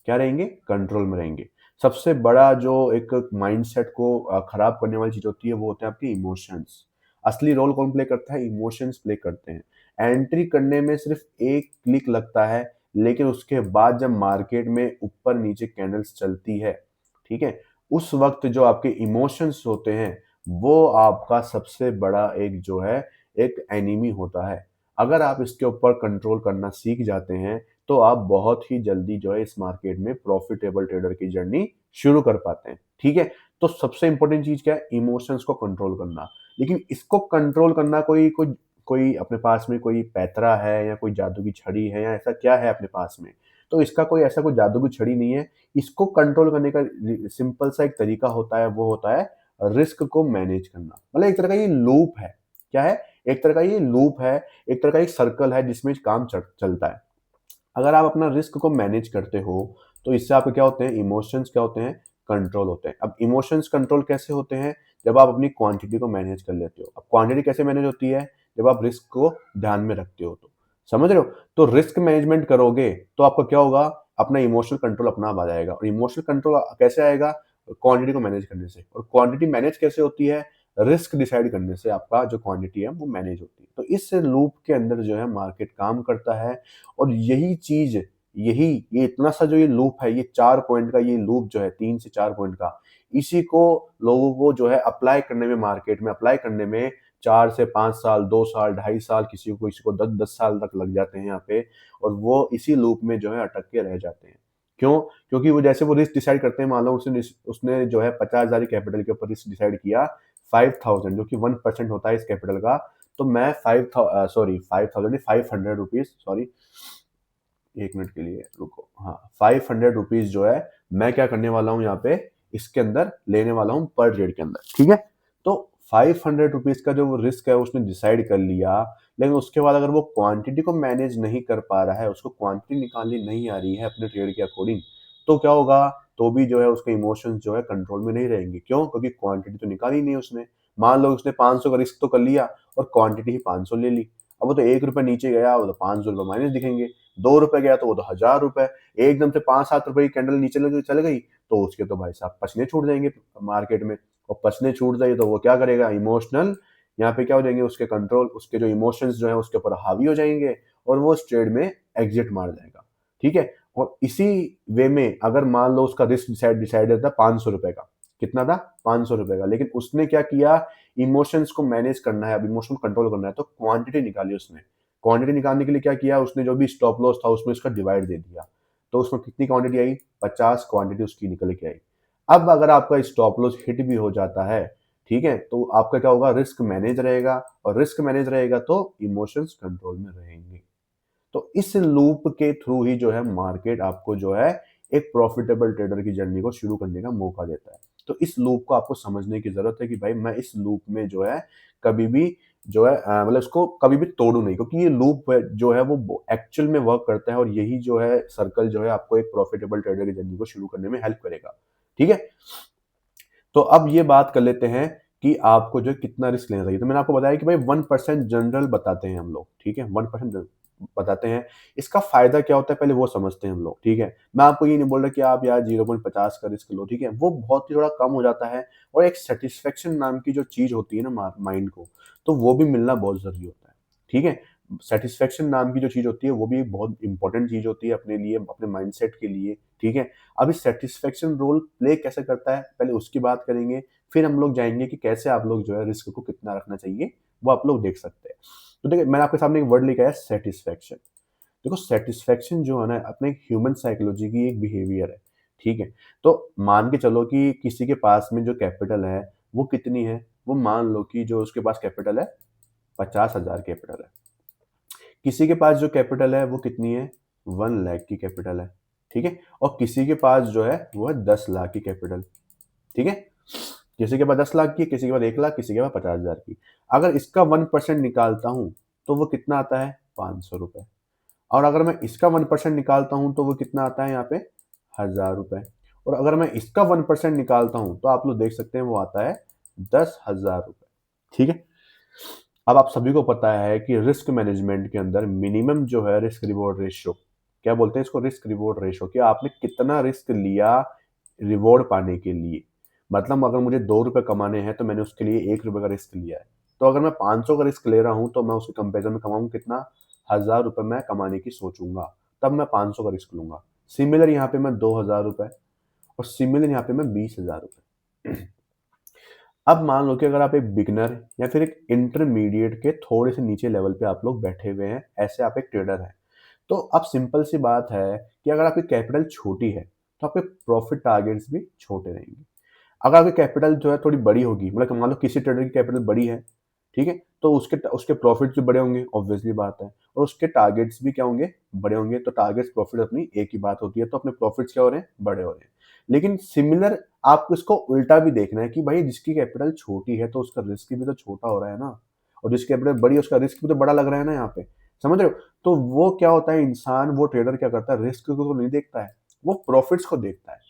क्या रहेंगे? कंट्रोल में रहेंगे। सबसे बड़ा जो एक माइंडसेट को खराब करने वाली चीज़ होती है, वो होते हैं आपके इमोशंस। असली रोल कौन प्ले करता है? इमोशंस प्ले करते हैं। एंट्री करने में सिर्फ एक क्लिक लगता है, लेकिन उसके बाद जब मार्केट में ऊपर-नीचे कैंडल्स चलती है, ठीक है? उस वक़्त जो आपके इमोशंस होते हैं, वो आपका सबसे बड़ा एक जो है, एक एनिमी होता है। अगर आप इसके ऊपर कंट्रोल करना सीख जाते हैं, तो आप बहुत ही जल्दी जो है इस मार्केट में प्रॉफिटेबल ट्रेडर की जर्नी शुरू कर पाते हैं। ठीक है? तो सबसे इंपॉर्टेंट चीज़ क्या है? इमोशंस को कंट्रोल करना। लेकिन इसको कंट्रोल करना कोई कोई कोई अपने पास में कोई पैतरा है या कोई जादू की छड़ी है या ऐसा क्या है अपने पास में? तो इसका कोई ऐसा कोई जादू की छड़ी नहीं है। इसको कंट्रोल करने का सिंपल सा एक तरीका होता है, वो होता है रिस्क को मैनेज करना। मतलब एक तरह का ये लूप है। क्या है? एक तरह का ये लूप है, एक तरह का एक सर्कल है जिसमें काम चलता है। अगर आप अपना रिस्क को मैनेज करते हो, तो इससे आपके क्या होते हैं? इमोशंस क्या होते हैं? कंट्रोल होते हैं। अब इमोशंस कंट्रोल कैसे होते हैं? जब आप अपनी क्वांटिटी को मैनेज कर लेते हो। अब क्वांटिटी कैसे मैनेज होती है? जब आप रिस्क को ध्यान में रखते हो तो। समझ रहे हो? तो रिस्क मैनेजमेंट करोगे तो आपका क्या होगा? अपना इमोशनल कंट्रोल अपना आप आ जाएगा। और इमोशनल कंट्रोल कैसे आएगा? क्वांटिटी को मैनेज करने से। और क्वांटिटी मैनेज कैसे होती है? रिस्क डिसाइड करने से आपका जो क्वांटिटी है वो मैनेज होती है। तो इस लूप के अंदर जो है मार्केट काम करता है। और यही चीज, यही ये इतना सा जो ये लूप है, ये 4 पॉइंट का ये लूप जो है, 3 से 4 पॉइंट का, इसी को लोगों को जो है अप्लाई करने में, मार्केट में अप्लाई करने में 4 से 5 साल, 2 साल, 2.5 साल, किसी को 10 साल तक लग जाते हैं यहाँ पे। और वो इसी लूप में जो है अटक के रह जाते हैं। क्यों? क्योंकि वो जैसे वो रिस्क डिसाइड करते हैं, मान लो उसने जो है 50,000 कैपिटल के ऊपर रिस्क डिसाइड किया, 5,000 जो कि 1% होता है इस कैपिटल का। तो मैं 500 रुपीज, सॉरी 1 मिनट के लिए रुको, हाँ 500 रुपीज जो है मैं क्या करने वाला हूँ यहाँ पे, इसके अंदर लेने वाला हूँ पर ट्रेड के अंदर, ठीक है। तो 500 रुपीज का जो रिस्क है उसने डिसाइड कर लिया, लेकिन उसके बाद अगर वो क्वांटिटी को मैनेज नहीं कर पा रहा है, उसको क्वांटिटी निकालनी नहीं आ रही है अपने ट्रेड के अकॉर्डिंग, तो क्या होगा? तो भी जो है उसके इमोशंस जो है कंट्रोल में नहीं रहेंगे। क्यों? क्योंकि क्वांटिटी तो निकाली नहीं उसने। मान लो उसने 500 का रिस्क तो कर लिया और क्वांटिटी ही 500 ले ली। अब वो तो 1 रुपए नीचे गया, वो तो 500 रुपए माइनस दिखेंगे। 2 रुपए गया तो वो तो 1,000 रुपए। एकदम से 5-7 रुपए की कैंडल नीचे चल गई तो उसके तो भाई साहब पसीने छूट जाएंगे मार्केट में। और पसीने छूट जाए तो वो क्या करेगा? इमोशनल यहाँ पे क्या हो जाएंगे, उसके कंट्रोल, उसके जो इमोशंस जो है उसके ऊपर हावी हो जाएंगे और वो उस ट्रेड में एग्जिट मार जाएगा, ठीक है। और इसी वे में अगर मान लो उसका रिस्क डिसाइड था 500 रुपए का, कितना था? 500 रुपए का, लेकिन उसने क्या किया? इमोशंस को मैनेज करना है, अब इमोशन कंट्रोल करना है, तो क्वांटिटी निकाली उसने। क्वांटिटी निकालने के लिए क्या किया उसने? जो भी स्टॉप लॉस था उसमें उसका डिवाइड दे दिया। तो उसमें कितनी क्वांटिटी आई? 50 क्वांटिटी उसकी निकल के आई। अब अगर आपका स्टॉप लॉस हिट भी हो जाता है, ठीक है, तो आपका क्या होगा? रिस्क मैनेज रहेगा, और रिस्क मैनेज रहेगा तो इमोशंस कंट्रोल में रहेंगे। तो इस लूप के थ्रू ही जो है मार्केट आपको जो है एक प्रॉफिटेबल ट्रेडर की जर्नी को शुरू करने का मौका देता है। तो इस लूप को आपको समझने की जरूरत है कि भाई मैं इस लूप में जो है कभी भी जो है मतलब इसको कभी भी तोड़ू नहीं, क्योंकि ये लूप जो है वो एक्चुअल में वर्क करता है, और यही जो है सर्कल जो है आपको एक प्रॉफिटेबल ट्रेडर की जर्नी को शुरू करने में हेल्प करेगा, ठीक है। तो अब ये बात कर लेते हैं कि आपको जो है कितना रिस्क लेना चाहिए। तो मैंने आपको बताया कि भाई 1% जनरल बताते हैं हम लोग, ठीक है, 1% बताते हैं। इसका फायदा क्या होता है पहले वो समझते हैं हम लोग, ठीक है। मैं आपको ये नहीं बोल रहा कि आप यार 0.50 का रिस्क लो, ठीक है, वो बहुत ही थोड़ा कम हो जाता है। और एक सेटिस्फेक्शन नाम की जो चीज होती है ना माइंड को, तो वो भी मिलना बहुत जरूरी होता है, ठीक है। सेटिस्फेक्शन नाम की जो चीज होती है वो भी एक बहुत इंपॉर्टेंट चीज होती है अपने लिए, अपने माइंडसेट के लिए, ठीक है। अब इस सेटिस्फेक्शन रोल प्ले कैसे करता है पहले उसकी बात करेंगे, फिर हम लोग जाएंगे कि कैसे आप लोग जो है रिस्क को कितना रखना चाहिए वो आप लोग देख सकते हैं। तो देखिए मैंने आपके सामने एक वर्ड लिखा है सेटिस्फेक्शन। देखो सेटिस्फेक्शन जो है ना अपने ह्यूमन साइकोलॉजी की एक बिहेवियर है, ठीक है। तो मान के चलो कि किसी के पास में जो कैपिटल है वो कितनी है, वो मान लो कि जो उसके पास कैपिटल है 50,000 कैपिटल है। किसी के पास जो कैपिटल है वो कितनी है? 1 लाख की कैपिटल है, ठीक है। और किसी के पास जो है वो है 10 लाख की कैपिटल, ठीक है। किसी के पास 10 लाख की, किसी के पास 1 लाख, किसी के पास 50,000 की। अगर इसका 1% निकालता हूं तो वो कितना आता है? 500 रुपए। और अगर मैं इसका 1% निकालता हूं तो वो कितना आता है यहाँ पे? 1,000 रुपए। और अगर मैं इसका 1% निकालता हूं तो आप लोग देख सकते हैं वो आता है 10,000 रुपए, ठीक है। अब आप सभी को पता है कि रिस्क मैनेजमेंट के अंदर मिनिमम जो है रिस्क रिवॉर्ड रेशियो, क्या बोलते हैं इसको? रिस्क रिवॉर्ड रेशियो, कि आपने कितना रिस्क लिया रिवॉर्ड पाने के लिए। मतलब अगर मुझे 2 रुपए कमाने हैं तो मैंने उसके लिए 1 रुपए का रिस्क लिया है। तो अगर मैं 500 का रिस्क ले रहा हूं तो मैं उसके कंपेरिजन में कमाऊंगा कितना? 1,000 रुपए मैं कमाने की सोचूंगा, तब मैं 500 का रिस्क लूंगा। सिमिलर यहाँ पे मैं 2,000 रुपए, और सिमिलर यहाँ पे मैं 20,000 रुपए। अब मान लो कि अगर आप एक बिगनर या फिर एक इंटरमीडिएट के थोड़े से नीचे लेवल पे आप लोग बैठे हुए हैं, ऐसे आप एक ट्रेडर हैं, तो अब सिंपल सी बात है कि अगर आपकी कैपिटल छोटी है तो आपके प्रॉफिट टारगेट्स भी छोटे रहेंगे। अगर आपकी कैपिटल जो है थोड़ी बड़ी होगी, मतलब मान लो किसी ट्रेडर की कैपिटल बड़ी है, ठीक है, तो उसके उसके प्रॉफिट्स भी बड़े होंगे, ऑब्वियसली बात है, और उसके टारगेट्स भी क्या होंगे? बड़े होंगे। तो टारगेट्स प्रॉफिट अपनी एक ही बात होती है, तो अपने प्रॉफिट्स क्या हो रहे हैं? बड़े हो रहे हैं। लेकिन सिमिलर आपको इसको उल्टा भी देखना है कि भाई जिसकी कैपिटल छोटी है तो उसका रिस्क भी तो छोटा हो रहा है ना, और जिसकी कैपिटल बड़ी है उसका रिस्क भी तो बड़ा लग रहा है ना यहाँ पे, समझ रहे हो? तो वो क्या होता है, इंसान, वो ट्रेडर क्या करता है, रिस्क को तो नहीं देखता है, वो प्रॉफिट्स को देखता है।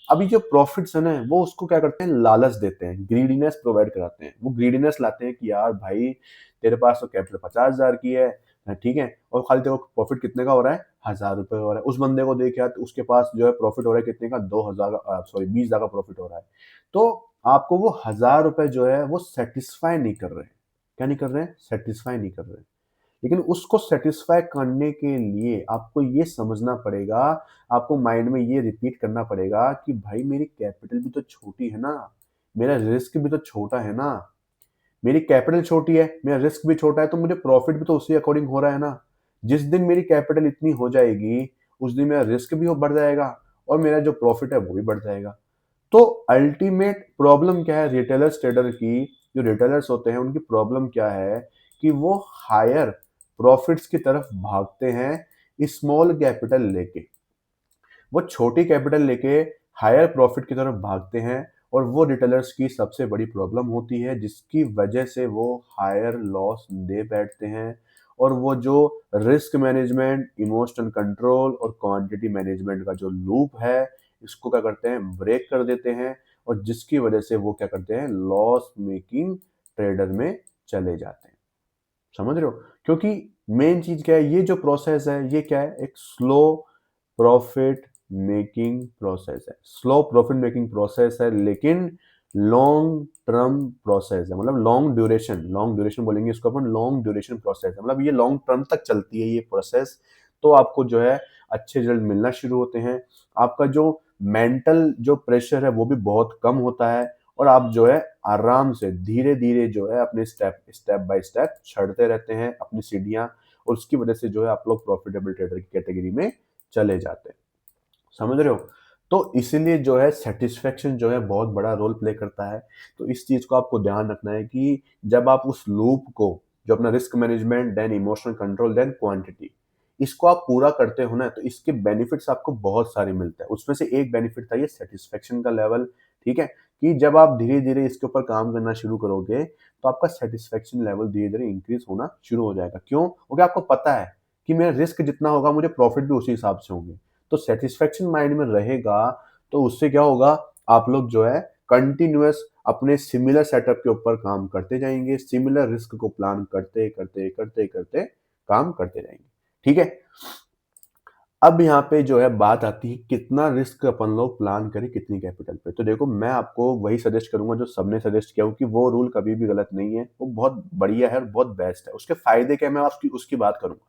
अभी जो प्रॉफिट्स है ना वो उसको क्या करते हैं? लालच देते हैं, ग्रीडीनेस प्रोवाइड कराते हैं। वो ग्रीडीनेस लाते हैं कि यार भाई तेरे पास तो कैपिटल 50,000 की है, ठीक है, और खाली देखो प्रॉफिट कितने का हो रहा है, 1000 रुपये हो रहा है। उस बंदे को देखे तो उसके पास जो है प्रॉफिट हो रहा है कितने का, 2000 का, सॉरी 20,000 का प्रॉफिट हो रहा है। तो आपको वो 1000 रुपये जो है वो सेटिस्फाई नहीं कर रहे हैं। क्या नहीं कर रहे हैं, सेटिस्फाई नहीं कर रहे हैं। लेकिन उसको सेटिस्फाई करने के लिए आपको ये समझना पड़ेगा, आपको माइंड में ये रिपीट करना पड़ेगा कि भाई मेरी कैपिटल भी तो छोटी है ना, मेरा रिस्क भी तो छोटा है ना। मेरी कैपिटल छोटी है, मेरा रिस्क भी छोटा है, तो मुझे प्रॉफिट भी तो उसी अकॉर्डिंग हो रहा है ना। जिस दिन मेरी कैपिटल इतनी हो जाएगी, उस दिन मेरा रिस्क भी बढ़ जाएगा और मेरा जो प्रॉफिट है वो भी बढ़ जाएगा। तो अल्टीमेट प्रॉब्लम क्या है रिटेलर्स ट्रेडर की, जो रिटेलर्स होते हैं उनकी प्रॉब्लम क्या है कि वो हायर प्रॉफिट्स की तरफ भागते हैं स्मॉल कैपिटल लेके। वो छोटी कैपिटल लेके हायर प्रॉफिट की तरफ भागते हैं और वो रिटेलर्स की सबसे बड़ी प्रॉब्लम होती है, जिसकी वजह से वो हायर लॉस दे बैठते हैं। और वो जो रिस्क मैनेजमेंट, इमोशनल कंट्रोल और क्वांटिटी मैनेजमेंट का जो लूप है, इसको क्या करते हैं, ब्रेक कर देते हैं। और जिसकी वजह से वो क्या करते हैं, लॉस मेकिंग ट्रेडर में चले जाते हैं। समझ रहे हो, क्योंकि मेन चीज क्या है, ये जो प्रोसेस है ये क्या है, एक स्लो प्रॉफिट मेकिंग प्रोसेस है। स्लो प्रॉफिट मेकिंग प्रोसेस है, लेकिन लॉन्ग टर्म प्रोसेस है। मतलब लॉन्ग ड्यूरेशन बोलेंगे इसको अपन, लॉन्ग ड्यूरेशन प्रोसेस है। मतलब ये लॉन्ग टर्म तक चलती है ये प्रोसेस। तो आपको जो है अच्छे रिजल्ट मिलना शुरू होते हैं। आपका जो मेंटल जो प्रेशर है वो भी बहुत कम होता है और आप जो है आराम से धीरे धीरे जो है अपने स्टेप बाय स्टेप चढ़ते रहते हैं अपनी सीढ़ियां। और उसकी वजह से जो है आप लोग प्रॉफिटेबल ट्रेडर की कैटेगरी में चले जाते हैं। समझ रहे हो, तो इसीलिए जो है सेटिस्फेक्शन जो है बहुत बड़ा रोल प्ले करता है। तो इस चीज को आपको ध्यान रखना है कि जब आप उस लूप को, जो अपना risk management, then emotional control, then quantity, इसको आप पूरा करते हो ना, तो इसके बेनिफिट्स आपको बहुत सारे मिलते हैं। उसमें से एक बेनिफिट था ये सेटिस्फेक्शन का लेवल। ठीक है, कि जब आप धीरे धीरे इसके ऊपर काम करना शुरू करोगे तो आपका सेटिस्फेक्शन लेवल धीरे धीरे इंक्रीज होना शुरू हो जाएगा। क्यों, क्योंकि आपको पता है कि मेरा रिस्क जितना होगा मुझे प्रॉफिट भी उसी हिसाब से होंगे। तो सेटिस्फेक्शन माइंड में रहेगा तो उससे क्या होगा, आप लोग जो है कंटिन्यूअस अपने सिमिलर सेटअप के ऊपर काम करते जाएंगे, सिमिलर रिस्क को प्लान करते करते करते करते काम करते जाएंगे। ठीक है, अब यहाँ पे जो है बात आती है कितना रिस्क अपन लोग प्लान करें कितनी कैपिटल पे। तो देखो मैं आपको वही सजेस्ट करूंगा जो सबने सजेस्ट किया हो, कि वो रूल कभी भी गलत नहीं है, वो बहुत बढ़िया है और बहुत बेस्ट है। उसके फायदे क्या है मैं आपकी उसकी बात करूंगा।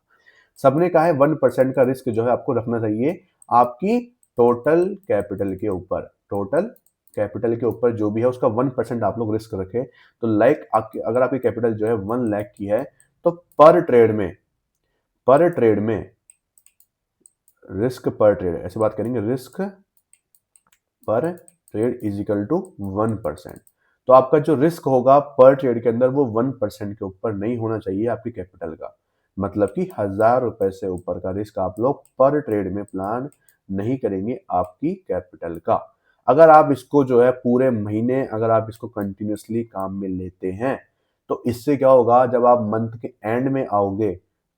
सबने कहा है 1% का रिस्क जो है आपको रखना चाहिए आपकी टोटल कैपिटल के ऊपर। टोटल कैपिटल के ऊपर जो भी है उसका 1% आप लोग रिस्क रखें। तो लाइक अगर आपकी कैपिटल जो है 1 लाख की है, तो पर ट्रेड में रिस्क पर ट्रेड, ऐसे बात करेंगे, रिस्क पर ट्रेड इज इक्वल टू 1%। तो आपका जो रिस्क होगा पर ट्रेड के अंदर वो 1% के ऊपर नहीं होना चाहिए आपकी कैपिटल का। मतलब कि 1000 रुपए से ऊपर का रिस्क आप लोग पर ट्रेड में प्लान नहीं करेंगे आपकी कैपिटल का। अगर आप इसको जो है पूरे महीने अगर आप इसको कंटिन्यूसली काम में लेते हैं, तो इससे क्या होगा, जब आप मंथ के एंड में आओगे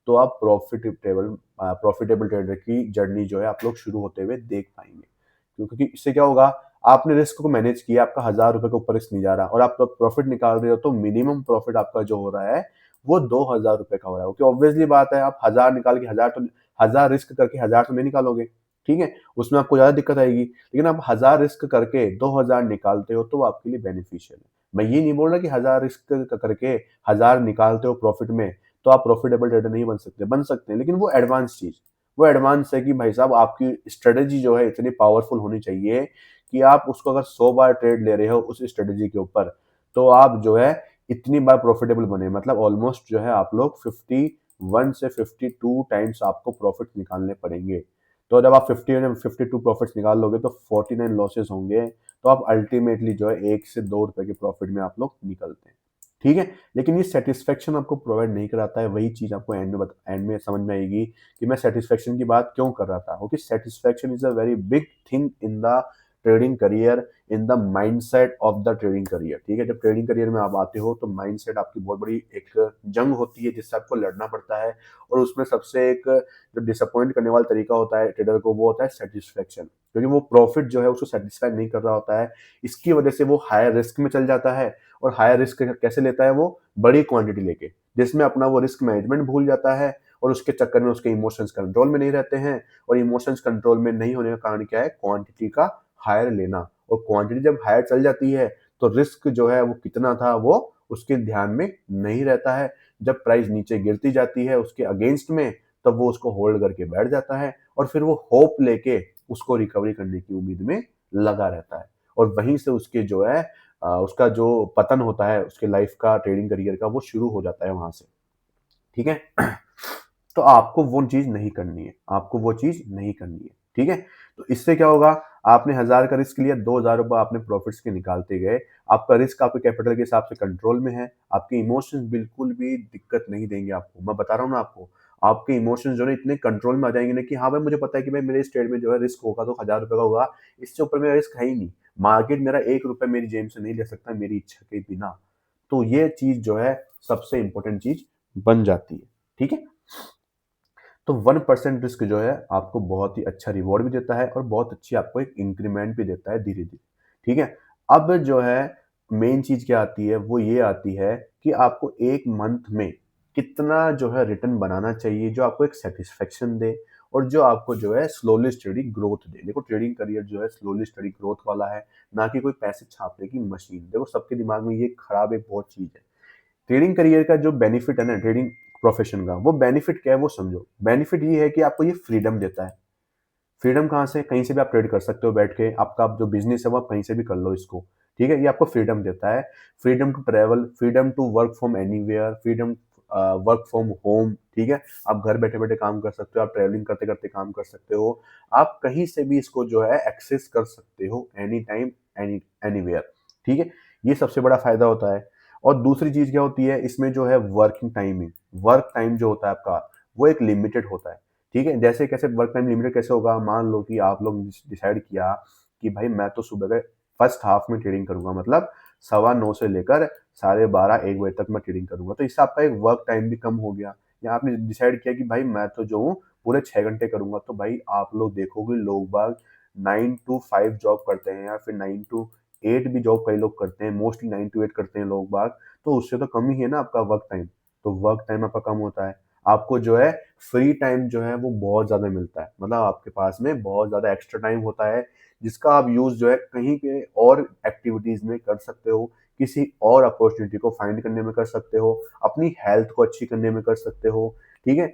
तो आप प्रॉफिटेबल ट्रेडर की जर्नी जो है आप लोग शुरू होते हुए देख पाएंगे। क्योंकि इससे क्या होगा, आपने रिस्क को मैनेज किया, आपका 1000 रुपए के ऊपर रिस्क नहीं जा रहा और आप प्रॉफिट निकाल रहे हो, तो मिनिमम प्रॉफिट आपका जो हो रहा है वो 2000 रुपए का हो रहा है। क्योंकि ऑब्वियसली बात है, आप 1000 निकाल के 1000 रिस्क करके 1000 तो नहीं निकालोगे। ठीक है, उसमें आपको ज्यादा दिक्कत आएगी। लेकिन आप 1000 रिस्क करके 2000 निकालते हो तो वो आपके लिए बेनिफिशियल है। मैं ये नहीं बोल रहा कि 1000 रिस्क करके 1000 निकालते हो प्रॉफिट में तो आप प्रॉफिटेबल ट्रेडर नहीं बन सकते हैं, लेकिन वो एडवांस है कि भाई साहब आपकी स्ट्रेटेजी जो है इतनी पावरफुल होनी चाहिए कि आप उसको अगर 100 बार ट्रेड ले रहे हो उस स्ट्रेटेजी के ऊपर, तो आप जो है इतनी बार प्रॉफिटेबल बने। मतलब ऑलमोस्ट जो है आप लोग 51 से 52 टाइम्स आपको प्रॉफिट निकालने पड़ेंगे। तो जब आप 52 प्रॉफिट्स निकाल लोगे तो 49 लॉसेस होंगे। तो आप अल्टीमेटली जो है 1 से 2 रुपए के प्रॉफिट में आप लोग निकलते हैं। ठीक है, लेकिन ये सेटिस्फेक्शन आपको प्रोवाइड नहीं कराता है। वही चीज आपको एंड में समझ में आएगी कि मैं सेटिस्फेक्शन की बात क्यों कर रहा था। क्योंकि satisfaction is a very big thing in the trading career, in the mindset of the trading career. ठीक है, जब ट्रेडिंग करियर में आप आते हो तो माइंडसेट आपकी बहुत बड़ी एक जंग होती है जिससे आपको लड़ना पड़ता है। और उसमें सबसे एक जो डिसअपॉइंट करने वाला तरीका होता है ट्रेडर को, वो होता है सेटिस्फेक्शन। क्योंकि वो प्रॉफिट जो है उसको सेटिस्फाई नहीं कर रहा होता है, इसकी वजह से वो हायर रिस्क में चल जाता है। और हायर रिस्क कैसे लेता है, वो बड़ी क्वांटिटी लेके, जिसमें अपना वो रिस्क मैनेजमेंट भूल जाता है और उसके चक्कर में उसके इमोशंस कंट्रोल में नहीं रहते हैं। और इमोशंस कंट्रोल में नहीं होने का कारण क्या है? क्वांटिटी का हायर लेना। और क्वांटिटी जब हायर चल जाती है तो रिस्क जो है वो कितना था वो उसके ध्यान में नहीं रहता है। जब प्राइस नीचे गिरती जाती है उसके अगेंस्ट में, तब वो उसको होल्ड करके बैठ जाता है और फिर वो होप लेके उसको रिकवरी करने की उम्मीद में लगा रहता है। और वहीं से उसके जो है उसका जो पतन होता है उसके लाइफ का, ट्रेडिंग करियर का, वो शुरू हो जाता है वहां से। ठीक है। तो आपको वो चीज नहीं करनी है, आपको वो चीज नहीं करनी है। ठीक है। तो इससे क्या होगा? आपने 1000 का रिस्क लिया, 2000 रुपए आपने प्रॉफिट्स के निकालते गए। आपका रिस्क आपके कैपिटल के हिसाब से कंट्रोल में है। आपके इमोशंस बिल्कुल भी दिक्कत नहीं देंगे आपको। मैं बता रहा हूँ ना आपको, आपके इमोशंस जो है इतने कंट्रोल में आ जाएंगे ना कि हाँ भाई मुझे पता है कि भाई मेरे इस ट्रेड में जो है रिस्क होगा तो 1000 रुपए का होगा, इससे ऊपर मेरा रिस्क है ही नहीं। मार्केट मेरा 1 रुपए मेरी जेब से नहीं ले सकता मेरी इच्छा के बिना। तो ये चीज जो है सबसे इंपॉर्टेंट चीज बन जाती है। ठीक है। तो 1% रिस्क जो है आपको बहुत ही अच्छा रिवॉर्ड भी देता है और बहुत अच्छी आपको एक इंक्रीमेंट भी देता है धीरे धीरे। ठीक है। अब जो है मेन चीज क्या आती है? वो ये आती है कि आपको एक मंथ में कितना जो है रिटर्न बनाना चाहिए जो आपको एक सेटिस्फेक्शन दे और जो आपको जो है स्लोली स्टडी ग्रोथ दे। देखो ट्रेडिंग करियर जो है स्लोली स्टडी ग्रोथ वाला है, ना कि कोई पैसे छापने की मशीन। देखो सबके दिमाग में ये खराब एक बहुत चीज है। ट्रेडिंग करियर का जो बेनिफिट है ना, ट्रेडिंग प्रोफेशन का, वो बेनिफिट क्या है वो समझो। बेनिफिट ये है कि आपको ये फ्रीडम देता है। फ्रीडम कहाँ से? कहीं से भी आप ट्रेड कर सकते हो बैठ के। आपका जो बिजनेस है वो आप कहीं से भी कर लो इसको। ठीक है। ये आपको फ्रीडम देता है। Freedom to travel, freedom to work from anywhere, freedom work from home. ठीक है। आप घर बैठे बैठे काम कर सकते हो, आप ट्रेवलिंग करते करते काम कर सकते हो। आप कहीं से भी इसको जो है एक्सेस कर सकते हो, एनी टाइम, एनीवेयर। ठीक है। ये सबसे बड़ा फायदा होता है। और दूसरी चीज क्या होती है इसमें जो है वर्किंग टाइमिंग। वर्क टाइम जो होता है आपका वो एक लिमिटेड होता है। ठीक है। जैसे कैसे वर्क टाइम लिमिटेड कैसे होगा? मान लो कि आप लोग डिसाइड किया कि भाई मैं तो सुबह के फर्स्ट हाफ में ट्रेडिंग करूंगा, मतलब 9:15 से लेकर 12:30 1 बजे तक मैं ट्रेडिंग करूंगा, तो इससे आपका एक वर्क टाइम भी कम हो गया। या आपने डिसाइड किया कि भाई मैं तो जो हूँ पूरे 6 घंटे करूंगा, तो भाई आप लोग देखोगे लोग बाग 9 to 5 जॉब करते हैं या फिर 9 to 8 भी जॉब कई लोग करते हैं, मोस्टली 9 to 8 करते हैं लोग बाग। तो उससे तो कम ही है ना आपका वर्क टाइम। तो वर्क टाइम आपका कम होता है। आपको जो है फ्री टाइम जो है वो बहुत ज़्यादा मिलता है, मतलब आपके पास में बहुत ज़्यादा एक्स्ट्रा टाइम होता है जिसका आप यूज़ जो है कहीं पे और एक्टिविटीज़ में कर सकते हो, किसी और अपॉर्चुनिटी को फाइंड करने में कर सकते हो, अपनी हेल्थ को अच्छी करने में कर सकते हो। ठीक है।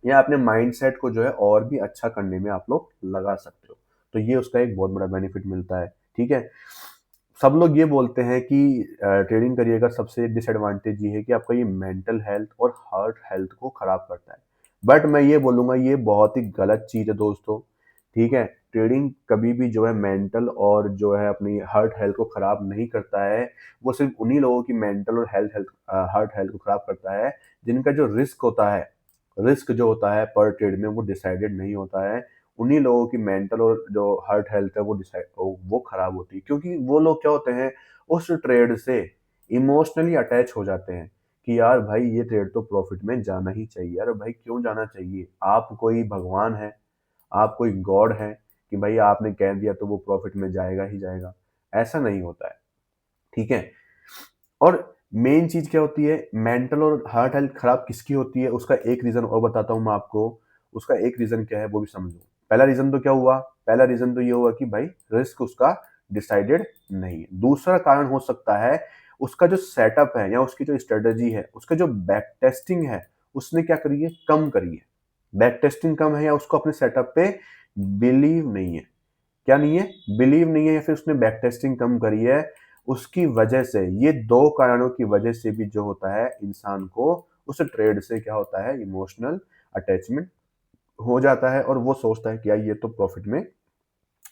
या अपने माइंडसेट को जो है और भी अच्छा करने में आप लोग लगा सकते हो। तो ये उसका एक बहुत बड़ा बेनिफिट मिलता है। ठीक है। सब लोग ये बोलते हैं कि ट्रेडिंग करियर का सबसे डिसएडवांटेज ये है कि आपका ये मेंटल हेल्थ और हार्ट हेल्थ को खराब करता है। बट मैं ये बोलूंगा ये बहुत ही गलत चीज है दोस्तों। ठीक है। ट्रेडिंग कभी भी जो है मेंटल और जो है अपनी हार्ट हेल्थ को खराब नहीं करता है। वो सिर्फ उन्हीं लोगों की मेंटल और हेल्थ हार्ट हेल्थ को खराब करता है जिनका जो रिस्क होता है, रिस्क जो होता है पर ट्रेड में वो डिसाइडेड नहीं होता है। उन्हीं लोगों की मेंटल और जो हार्ट हेल्थ है वो डिसाइड वो खराब होती है, क्योंकि वो लोग क्या होते हैं उस ट्रेड से इमोशनली अटैच हो जाते हैं कि यार भाई ये ट्रेड तो प्रॉफिट में जाना ही चाहिए। अरे भाई क्यों जाना चाहिए? आप कोई भगवान है, आप कोई गॉड है कि भाई आपने कह दिया तो वो प्रॉफिट में जाएगा ही जाएगा? ऐसा नहीं होता है। ठीक है। और मेन चीज क्या होती है? मेंटल और हार्ट हेल्थ खराब किसकी होती है उसका एक रीजन और बताता हूं मैं आपको। उसका एक रीजन क्या है वो भी समझो। पहला रीजन तो क्या हुआ? पहला रीजन तो ये हुआ कि भाई रिस्क उसका डिसाइडेड नहीं है। दूसरा कारण हो सकता है उसका जो सेटअप है या उसकी जो स्ट्रेटेजी है, उसका जो बैक टेस्टिंग है, उसने क्या करी है? कम करी है। बैक टेस्टिंग कम है या उसको अपने सेटअप पे बिलीव नहीं है। क्या नहीं है? बिलीव नहीं है या फिर उसने बैक टेस्टिंग कम करी है। उसकी वजह से, ये दो कारणों की वजह से भी जो होता है इंसान को उस ट्रेड से क्या होता है? इमोशनल अटैचमेंट हो जाता है और वो सोचता है कि यार ये तो प्रॉफिट में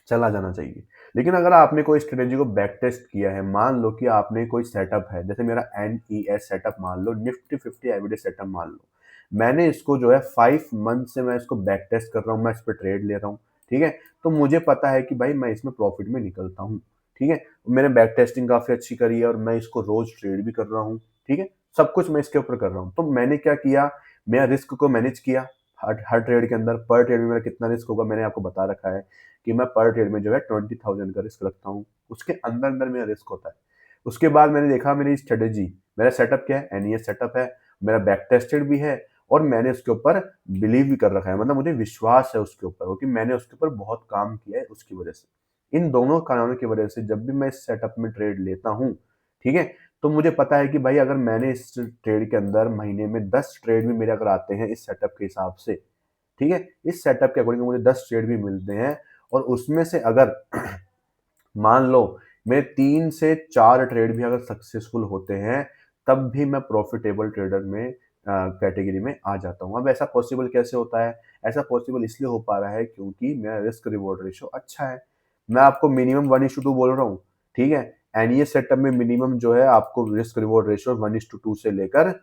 चला जाना चाहिए। लेकिन अगर आपने कोई स्ट्रेटेजी को बैक टेस्ट किया है, मान लो कि आपने कोई सेटअप है, जैसे मेरा NES सेटअप मान लो, निफ्टी 50 एवरेज सेटअप मान लो, मैंने इसको जो है 5 मंथ से मैं इसको बैक टेस्ट कर रहा हूँ, मैं इस पर ट्रेड ले रहा हूँ। ठीक है। तो मुझे पता है कि भाई मैं इसमें प्रॉफिट में निकलता हूँ। ठीक है। मैंने बैक टेस्टिंग काफी अच्छी करी है और मैं इसको रोज ट्रेड भी कर रहा हूँ। ठीक है। सब कुछ मैं इसके ऊपर कर रहा हूँ। तो मैंने क्या किया? मैं रिस्क को मैनेज किया। हर हर ट्रेड के अंदर पर ट्रेड में मेरा कितना रिस्क होगा मैंने आपको बता रखा है कि मैं पर ट्रेड में जो है 20,000 का रिस्क रखता हूँ। उसके अंदर अंदर मेरा रिस्क होता है। उसके बाद मैंने देखा मेरी स्ट्रेटेजी, मेरा सेटअप क्या है? NES सेटअप है, मेरा बैक टेस्टेड भी है और मैंने उसके ऊपर बिलीव भी कर रखा है, मतलब मुझे विश्वास है उसके ऊपर, क्योंकि मैंने उसके ऊपर बहुत काम किया है उसकी वजह से। इन दोनों कारणों की वजह से जब भी मैं इस सेटअप में ट्रेड लेता हूँ, ठीक है, तो मुझे पता है कि भाई अगर मैंने इस ट्रेड के अंदर महीने में 10 ट्रेड भी मेरे अगर आते हैं इस सेटअप के हिसाब से, ठीक है, इस सेटअप के अकॉर्डिंग मुझे 10 ट्रेड भी मिलते हैं, और उसमें से अगर मान लो मेरे 3 से 4 ट्रेड भी अगर सक्सेसफुल होते हैं, तब भी मैं प्रॉफिटेबल ट्रेडर में कैटेगरी में आ जाता हूँ। अब ऐसा पॉसिबल कैसे होता है? ऐसा पॉसिबल इसलिए हो पा रहा है क्योंकि मेरा रिस्क रिवॉर्ड रेशियो अच्छा है। मैं आपको मिनिमम 1:2 बोल रहा हूँ, ठीक है? एनईएस सेटअप में मिनिमम जो है आपको रिस्क रिवॉर्ड रेशियो 1:2 से लेकर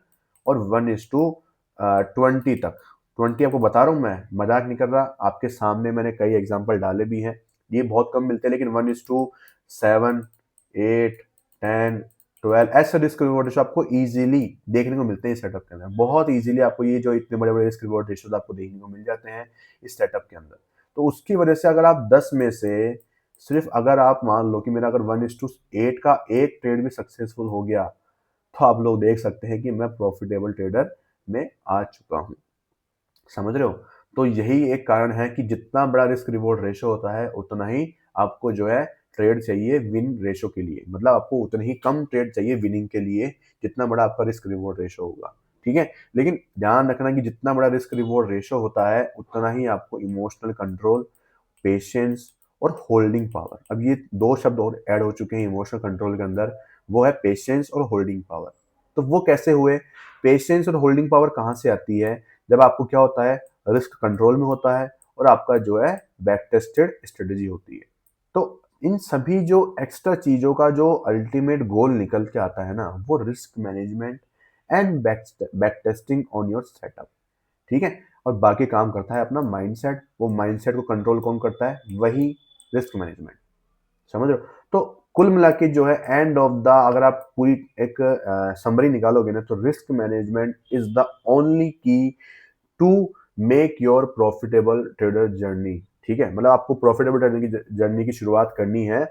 और 1:20 तक, 20 आपको बता रहा हूँ मैं, मजाक नहीं कर रहा, आपके सामने मैंने कई एग्जांपल डाले भी हैं। ये बहुत कम मिलते हैं, लेकिन 1:7, 8, 10, 12 ऐसे रिस्क रिवॉर्ड रेशियो आपको इजीली देखने को मिलते हैं इस सेटअप के अंदर। बहुत इजीली आपको ये जो इतने बड़े बड़े रिस्क रिवॉर्ड रेशियो आपको देखने को मिल जाते हैं इस सेटअप के अंदर। तो उसकी वजह से अगर आप 10 में से सिर्फ अगर आप मान लो कि मेरा अगर 1:8 का एक ट्रेड भी सक्सेसफुल हो गया, तो आप लोग देख सकते हैं कि मैं प्रॉफिटेबल ट्रेडर में आ चुका हूं। समझ रहे हो? तो यही एक कारण है कि जितना बड़ा रिस्क रिवॉर्ड रेशो होता है, उतना ही आपको जो है ट्रेड चाहिए विन रेशो के लिए, मतलब आपको उतनी ही कम ट्रेड चाहिए विनिंग के लिए, जितना बड़ा आपका रिस्क रिवॉर्ड रेशो होगा, ठीक है? लेकिन ध्यान रखना कि जितना बड़ा रिस्क रिवॉर्ड रेशो होता है, उतना ही आपको इमोशनल कंट्रोल, पेशेंस और होल्डिंग पावर, अब ये 2 शब्द और ऐड हो चुके हैं इमोशनल कंट्रोल के अंदर, वो है पेशेंस और होल्डिंग पावर। तो वो कैसे हुए? पेशेंस और होल्डिंग पावर कहाँ से आती है? जब आपको क्या होता है, रिस्क कंट्रोल में होता है और आपका जो है बैक टेस्टेड स्ट्रेटेजी होती है। तो इन सभी जो एक्स्ट्रा चीजों का जो अल्टीमेट गोल निकल के आता है ना, वो risk management and back testing on your setup, ठीक है? और बाकी काम करता है अपना माइंडसेट। वो माइंडसेट को कंट्रोल कौन करता है? वही रिस्क मैनेजमेंट। समझ रहे हो? तो कुल मिला के जो है एंड ऑफ द, अगर आप पूरी एक समरी निकालोगे ना, तो risk management is the only key to make your profitable trader journey, ठीक है? मतलब आपको प्रॉफिटेबल ट्रेडर की जर्नी की शुरुआत करनी है,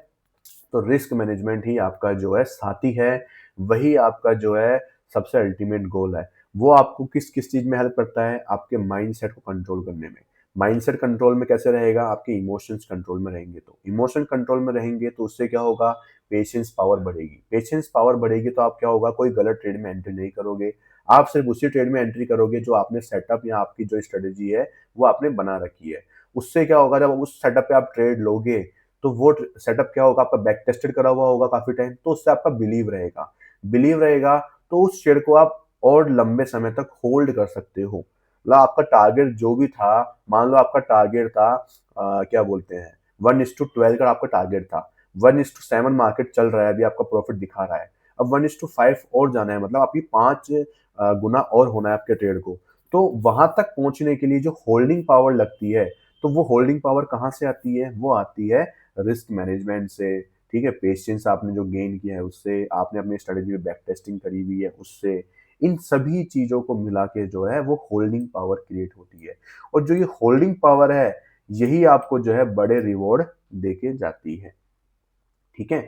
तो रिस्क मैनेजमेंट ही आपका जो है साथी है, वही आपका जो है सबसे अल्टीमेट गोल है। वो आपको किस किस चीज में हेल्प करता है? आपके माइंडसेट को कंट्रोल करने में। माइंडसेट कंट्रोल में कैसे रहेगा? आपके इमोशंस कंट्रोल में रहेंगे, तो इमोशन कंट्रोल में रहेंगे तो उससे क्या होगा? पेशेंस पावर बढ़ेगी। पेशेंस पावर बढ़ेगी तो आप क्या होगा? कोई गलत ट्रेड में एंट्री नहीं करोगे। आप सिर्फ उसी ट्रेड में एंट्री करोगे जो आपने सेटअप या आपकी जो स्ट्रेटेजी है वो आपने बना रखी है। उससे क्या होगा? जब उस सेटअप पे आप ट्रेड लोगे, तो वो सेटअप क्या होगा? आपका बैक टेस्टेड करा हुआ होगा काफी टाइम, तो उससे आपका बिलीव रहेगा। बिलीव रहेगा तो उस शेयर को आप और लंबे समय तक होल्ड कर सकते हो। मतलब आपका टारगेट जो भी था, मान लो आपका टारगेट था क्या बोलते हैं, 1:12 का आपका टारगेट था, 1:7 मार्केट चल रहा है, अभी आपका प्रॉफिट दिखा रहा है, अब 1:5 और जाना है, मतलब आपकी 5 गुना और होना है आपके ट्रेड को। तो वहां तक पहुंचने के लिए जो होल्डिंग पावर लगती है, तो वो होल्डिंग पावर कहाँ से आती है? वो आती है रिस्क मैनेजमेंट से, ठीक है? पेशेंस आपने जो गेन किया है उससे, आपने अपनी स्ट्रेटेजी में बैक टेस्टिंग करी हुई है उससे, इन सभी चीजों को मिला के जो है वो होल्डिंग पावर क्रिएट होती है। और जो ये होल्डिंग पावर है, यही आपको जो है बड़े रिवॉर्ड देके जाती है, ठीक है?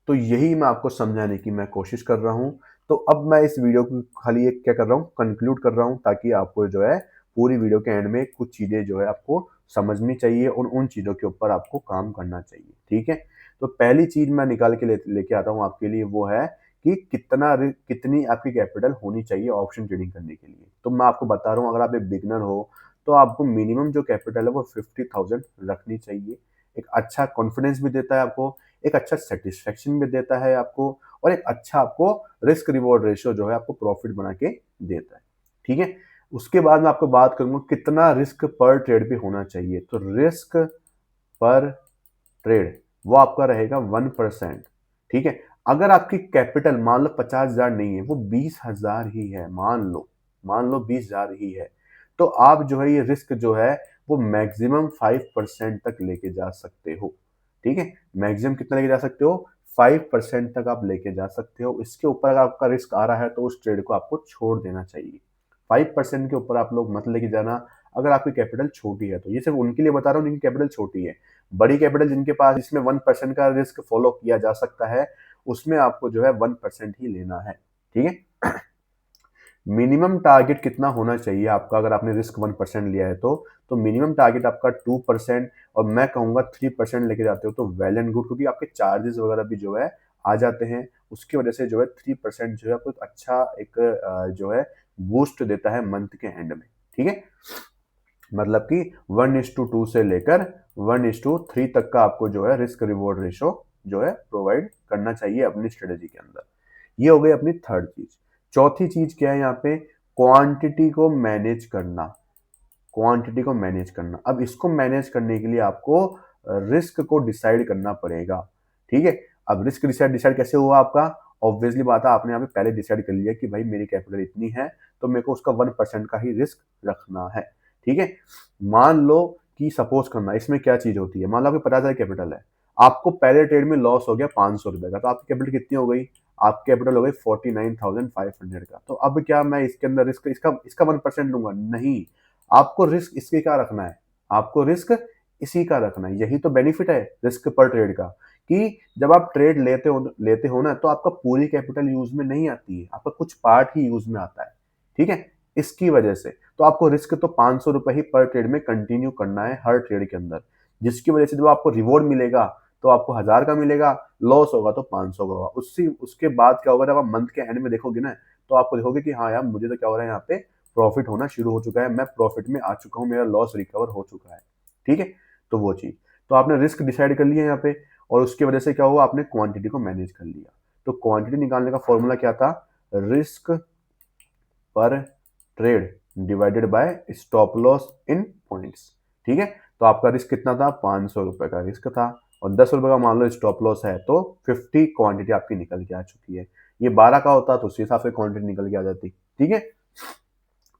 तो यही मैं आपको समझाने की मैं कोशिश कर रहा हूं। तो अब मैं इस वीडियो को खाली एक क्या कर रहा हूं, कंक्लूड कर रहा हूं, ताकि आपको जो है पूरी वीडियो के एंड में कुछ चीजें जो है आपको समझनी चाहिए और उन चीजों के ऊपर आपको काम करना चाहिए, ठीक है? तो पहली चीज मैं निकाल के लेके आता हूं आपके लिए, वो है कि कितनी आपकी कैपिटल होनी चाहिए ऑप्शन ट्रेडिंग करने के लिए। तो मैं आपको बता रहा हूँ, अगर आप एक बिगनर हो तो आपको मिनिमम जो कैपिटल है वो 50,000 रखनी चाहिए। एक अच्छा कॉन्फिडेंस भी देता है आपको, एक अच्छा सेटिस्फेक्शन भी देता है आपको, और एक अच्छा आपको रिस्क रिवॉर्ड रेशियो जो है आपको प्रॉफिट बना के देता है, ठीक है? उसके बाद मैं आपको बात करूंगा कितना रिस्क पर ट्रेड पे होना चाहिए। तो रिस्क पर ट्रेड वो आपका रहेगा 1%, ठीक है? अगर आपकी कैपिटल मान लो 50,000 नहीं है, वो 20,000 ही है, मान लो 20,000 ही है, तो आप जो है ये रिस्क जो है वो मैक्सिमम 5% तक लेके जा सकते हो, ठीक है? मैक्सिमम कितना लेके जा सकते हो? 5% तक आप लेके जा सकते हो। इसके ऊपर अगर आपका रिस्क आ रहा है तो उस ट्रेड को आपको छोड़ देना चाहिए। 5% के ऊपर आप लोग मत लेके जाना, अगर आपकी कैपिटल छोटी है तो। ये सिर्फ उनके लिए बता रहा हूँ जिनकी कैपिटल छोटी है। बड़ी कैपिटल जिनके पास, इसमें 1% का रिस्क फॉलो किया जा सकता है, उसमें आपको जो है 1% ही लेना है, ठीक है? मिनिमम टारगेट कितना होना चाहिए आपका, अगर आपने रिस्क 1% लिया है तो मिनिमम टारगेट आपका 2% और मैं कहूँगा 3% लेके जाते हो तो वेल एंड गुड, क्योंकि आपके चार्जेस वगैरह भी जो है आ जाते हैं। उसकी वजह से जो है 3% जो है आपको एक अच्छा एक जो है बूस्ट देता है मंथ के एंड में। ठीक है, मतलब कि 1:2 से लेकर 1:3 तक का आपको जो है रिस्क रिवॉर्ड रेशो जो है प्रोवाइड करना चाहिए अपनी स्ट्रेटेजी के अंदर। ये हो गई अपनी थर्ड चीज। चौथी चीज क्या है यहाँ पे, क्वांटिटी को मैनेज करना। क्वांटिटी को मैनेज करना, अब इसको मैनेज करने के लिए आपको रिस्क को डिसाइड करना पड़ेगा। ठीक है, अब रिस्क डिसाइड डिसाइड कैसे हुआ आपका, ऑब्वियसली बात है आपने यहाँ पे पहले डिसाइड कर लिया कि भाई मेरी कैपिटल इतनी है तो मेरे को उसका 1% का ही रिस्क रखना है। ठीक है, मान लो कि सपोज करना इसमें क्या चीज होती है, मान लो आपकी 50,000 कैपिटल है, आपको पहले ट्रेड में लॉस हो गया 500 रुपए का, तो आपकी कैपिटल कितनी हो गई, आपकी कैपिटल हो गई 49,500 का। तो अब क्या मैं इसके अंदर रिस्क इसका इसका 1% लूंगा, नहीं, आपको रिस्क इसके क्या रखना है, आपको रिस्क इसी का रखना है। यही तो बेनिफिट है रिस्क पर ट्रेड का, कि जब आप ट्रेड लेते हो ना तो आपका पूरी कैपिटल यूज में नहीं आती है, आपका कुछ पार्ट ही यूज में आता है। ठीक है, इसकी वजह से तो आपको रिस्क तो 500 रुपए ही पर ट्रेड में कंटिन्यू करना है हर ट्रेड के अंदर, जिसकी वजह से जब आपको रिवॉर्ड मिलेगा तो आपको 1000 का मिलेगा, लॉस होगा तो 500 का होगा। उससे उसके बाद क्या होगा, जब आप मंथ के एंड में देखोगे ना तो आपको देखोगे कि हाँ यार मुझे तो क्या हो रहा है, यहाँ पे प्रॉफिट होना शुरू हो चुका है, मैं प्रॉफिट में आ चुका हूँ, मेरा लॉस रिकवर हो चुका है। ठीक है, तो वो चीज, तो आपने रिस्क डिसाइड कर लिया यहाँ पे, और उसकी वजह से क्या हुआ, आपने क्वांटिटी को मैनेज कर लिया। तो क्वांटिटी निकालने का फॉर्मूला क्या था, रिस्क पर trade divided by stop loss in points. ठीक है, तो आपका रिस्क कितना था, 500 रुपए का रिस्क था, और 10 रुपए का मान लो स्टॉप लॉस है, तो 50 क्वांटिटी आपकी निकल के आ चुकी है। ये 12 का होता तो उस हिसाब से क्वांटिटी निकल के आ जाती। ठीक है,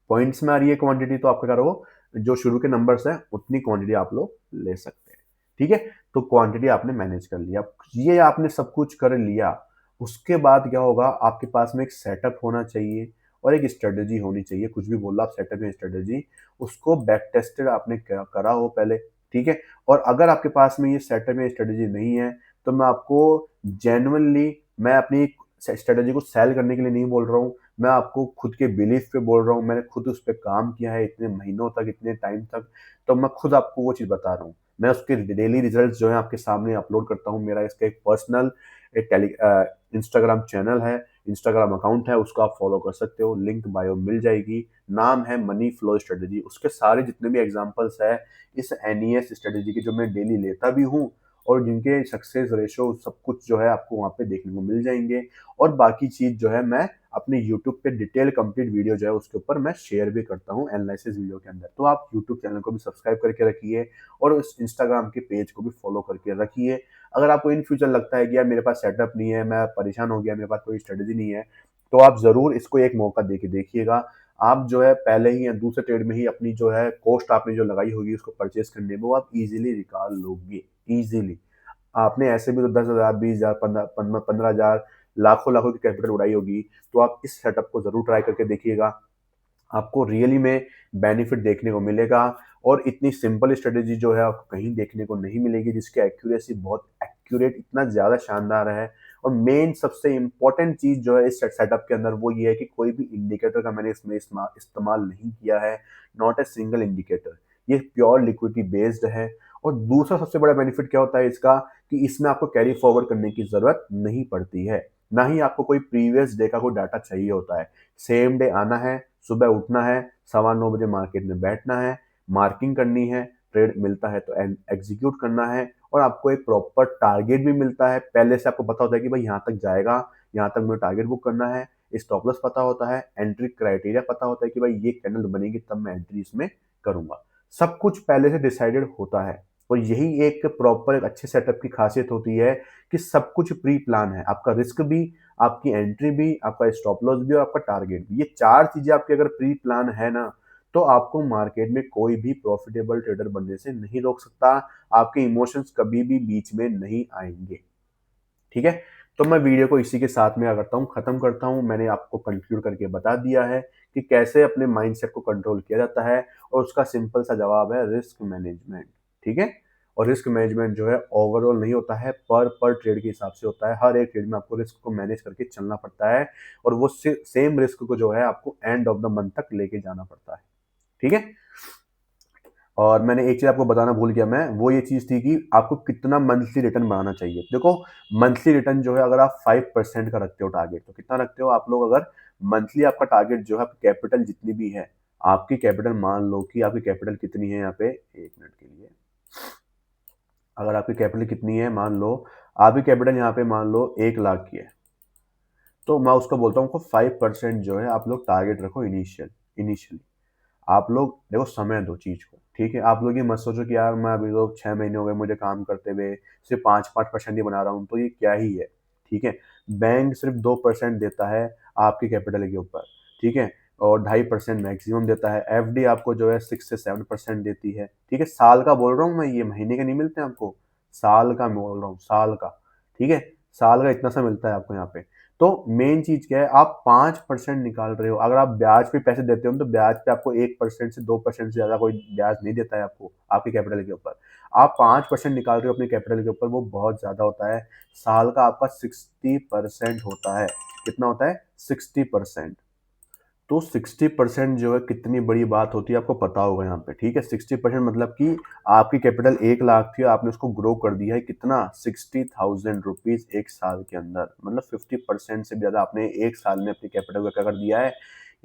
पॉइंट्स में आ रही है क्वांटिटी तो आपका क्या करो, जो शुरू के नंबर्स है उतनी क्वांटिटी आप लोग ले सकते हैं। ठीक है, तो क्वांटिटी आपने मैनेज कर लिया, ये आपने सब कुछ कर लिया। उसके बाद क्या होगा, आपके पास में एक सेटअप होना चाहिए और एक स्ट्रेटेजी होनी चाहिए। कुछ भी बोल रहा आप सेटअप या स्ट्रेटेजी, उसको बैक टेस्टेड आपने करा हो पहले। ठीक है, और अगर आपके पास में ये सेटअप या स्ट्रेटेजी नहीं है तो मैं आपको जेन्युइनली, मैं अपनी स्ट्रेटेजी को सेल करने के लिए नहीं बोल रहा हूँ, मैं आपको खुद के बिलीफ पे बोल रहा हूँ, मैंने खुद उस पर काम किया है इतने महीनों तक, इतने टाइम तक, तो मैं खुद आपको वो चीज़ बता रहा हूँ। मैं उसके डेली रिजल्ट्स जो है आपके सामने अपलोड करता हूँ। मेरा इसका एक पर्सनल एक इंस्टाग्राम चैनल है, इंस्टाग्राम अकाउंट है, उसको आप फॉलो कर सकते हो, लिंक बायो मिल जाएगी। नाम है मनी फ्लो स्ट्रेटेजी। उसके सारे जितने भी एग्जांपल्स है इस एनईएस स्ट्रेटेजी के, जो मैं डेली लेता भी हूँ, और जिनके सक्सेस रेशो सब कुछ जो है आपको वहाँ पे देखने को मिल जाएंगे। और बाकी चीज़ जो है मैं अपने यूट्यूब पे डिटेल कंप्लीट वीडियो जो है उसके ऊपर मैं शेयर भी करता हूँ एनालिसिस वीडियो के अंदर। तो आप यूट्यूब चैनल को भी सब्सक्राइब करके रखिए और उस इंस्टाग्राम के पेज को भी फॉलो करके रखिए। अगर आपको इन फ्यूचर लगता है कि यार मेरे पास सेटअप नहीं है, मैं परेशान हो गया, मेरे पास कोई स्ट्रेटेजी नहीं है, तो आप ज़रूर इसको एक मौका दे के देखिएगा। आप जो है पहले ही या दूसरे ट्रेड में ही अपनी जो है कॉस्ट आपने जो लगाई होगी उसको परचेज करने में, वो आप इजीली निकाल लोगे, इजीली। आपने ऐसे भी तो 10,000, 20,000, 15,000, लाखों लाखों की कैपिटल उड़ाई होगी, तो आप इस सेटअप को जरूर ट्राई करके देखिएगा। आपको रियली में बेनिफिट देखने को मिलेगा, और इतनी सिंपल स्ट्रेटेजी जो है आपको कहीं देखने को नहीं मिलेगी, जिसकी एक्यूरेसी बहुत एक्यूरेट, इतना ज़्यादा शानदार है। और मेन सबसे इंपॉर्टेंट चीज़ जो है इस सेटअप के अंदर वो ये है कि कोई भी इंडिकेटर का मैंने इसमें इस्तेमाल नहीं किया है, नॉट ए सिंगल इंडिकेटर। ये प्योर लिक्विडिटी बेस्ड है। और दूसरा सबसे बड़ा बेनिफिट क्या होता है इसका, कि इसमें आपको कैरी फॉरवर्ड करने की जरूरत नहीं पड़ती है, ना ही आपको कोई प्रीवियस डे का कोई डाटा चाहिए होता है। सेम डे आना है, सुबह उठना है, 9:15 बजे मार्केट में बैठना है, मार्किंग करनी है, ट्रेड मिलता है तो एग्जीक्यूट करना है, और आपको एक प्रॉपर टारगेट भी मिलता है। पहले से आपको पता होता है कि भाई यहाँ तक जाएगा, यहाँ तक मुझे टारगेट बुक करना है, स्टॉप लॉस पता होता है, एंट्री क्राइटेरिया पता होता है कि भाई ये कैंडल बनेगी तब मैं एंट्री इसमें करूंगा। सब कुछ पहले से डिसाइडेड होता है। और यही एक प्रॉपर एक अच्छे सेटअप की खासियत होती है कि सब कुछ प्री प्लान है, आपका रिस्क भी, आपकी एंट्री भी, आपका स्टॉप लॉस भी और आपका टारगेट भी। ये चार चीजें आपकी अगर प्री प्लान है ना, तो आपको मार्केट में कोई भी प्रॉफिटेबल ट्रेडर बनने से नहीं रोक सकता। आपके इमोशंस कभी भी बीच में नहीं आएंगे। ठीक है, तो मैं वीडियो को इसी के साथ में क्या करता हूँ, खत्म करता हूँ। मैंने आपको कंक्लूड करके बता दिया है कि कैसे अपने माइंडसेट को कंट्रोल किया जाता है, और उसका सिंपल सा जवाब है रिस्क मैनेजमेंट। ठीक है, और रिस्क मैनेजमेंट जो है ओवरऑल नहीं होता है, पर ट्रेड के हिसाब से होता है। हर एक ट्रेड में आपको रिस्क को मैनेज करके चलना पड़ता है और वो सेम रिस्क को जो है आपको एंड ऑफ द मंथ तक लेके जाना पड़ता है। ठीक है। और मैंने एक चीज़ आपको बताना भूल गया मैं, वो ये चीज़ थी कि आपको कितना मंथली रिटर्न बनाना चाहिए। देखो, मंथली रिटर्न जो है अगर आप 5% का रखते हो टारगेट, तो कितना रखते हो आप लोग? अगर मंथली आपका टारगेट जो है, कैपिटल जितनी भी है आपकी, कैपिटल मान लो कि आपकी कैपिटल कितनी है यहाँ पे, 1 मिनट के लिए, अगर आपकी कैपिटल कितनी है, मान लो आपकी कैपिटल यहाँ पे मान लो 1 लाख की है, तो मैं उसको बोलता हूँ 5% जो है आप लोग टारगेट रखो इनिशियली। आप लोग देखो, समय दो चीज को, ठीक है। आप लोग ये मत सोचो कि यार मैं अभी तो 6 महीने हो गए मुझे काम करते हुए, सिर्फ 5% ही बना रहा हूँ, तो ये क्या ही है, ठीक है। बैंक सिर्फ 2% देता है आपकी कैपिटल के ऊपर, ठीक है, और 2.5% मैक्सिमम देता है। एफडी आपको जो है 6 से 7% देती है, ठीक है। साल का बोल रहा हूँ मैं, ये महीने के नहीं मिलते हैं आपको, साल का बोल रहा हूँ, साल का, ठीक है। साल का इतना सा मिलता है आपको यहाँ पे। तो मेन चीज क्या है, आप 5% निकाल रहे हो। अगर आप ब्याज पे पैसे देते हो तो ब्याज पे आपको 1% से 2% से ज्यादा कोई ब्याज नहीं देता है आपको आपकी कैपिटल के ऊपर। आप 5% निकाल रहे हो अपनी कैपिटल के ऊपर, वो बहुत ज्यादा होता है। साल का आपका 60% होता है। कितना होता है? 60%। तो 60% जो है कितनी बड़ी बात होती है आपको पता होगा यहाँ पे, ठीक है। 60% मतलब कि आपकी कैपिटल 1 लाख थी, आपने उसको ग्रो कर दिया है कितना, 60,000 रुपीज एक साल के अंदर। मतलब 50% से ज्यादा आपने एक साल में अपनी कैपिटल को क्या कर दिया है,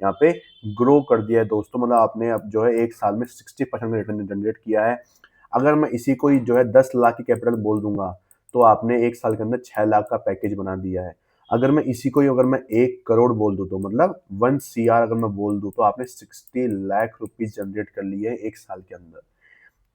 यहाँ पे ग्रो कर दिया है दोस्तों। मतलब आपने अब जो है एक साल में 60% का रिटर्न जनरेट किया है। अगर मैं इसी को ही जो है 10 लाख की कैपिटल बोल दूंगा, तो आपने एक साल के अंदर 6 लाख का पैकेज बना दिया है। अगर मैं इसी को ही अगर मैं 1 करोड़ बोल दूं, तो मतलब 1 CR अगर मैं बोल दूं, तो आपने 60 लाख रुपीज जनरेट कर लिए एक साल के अंदर।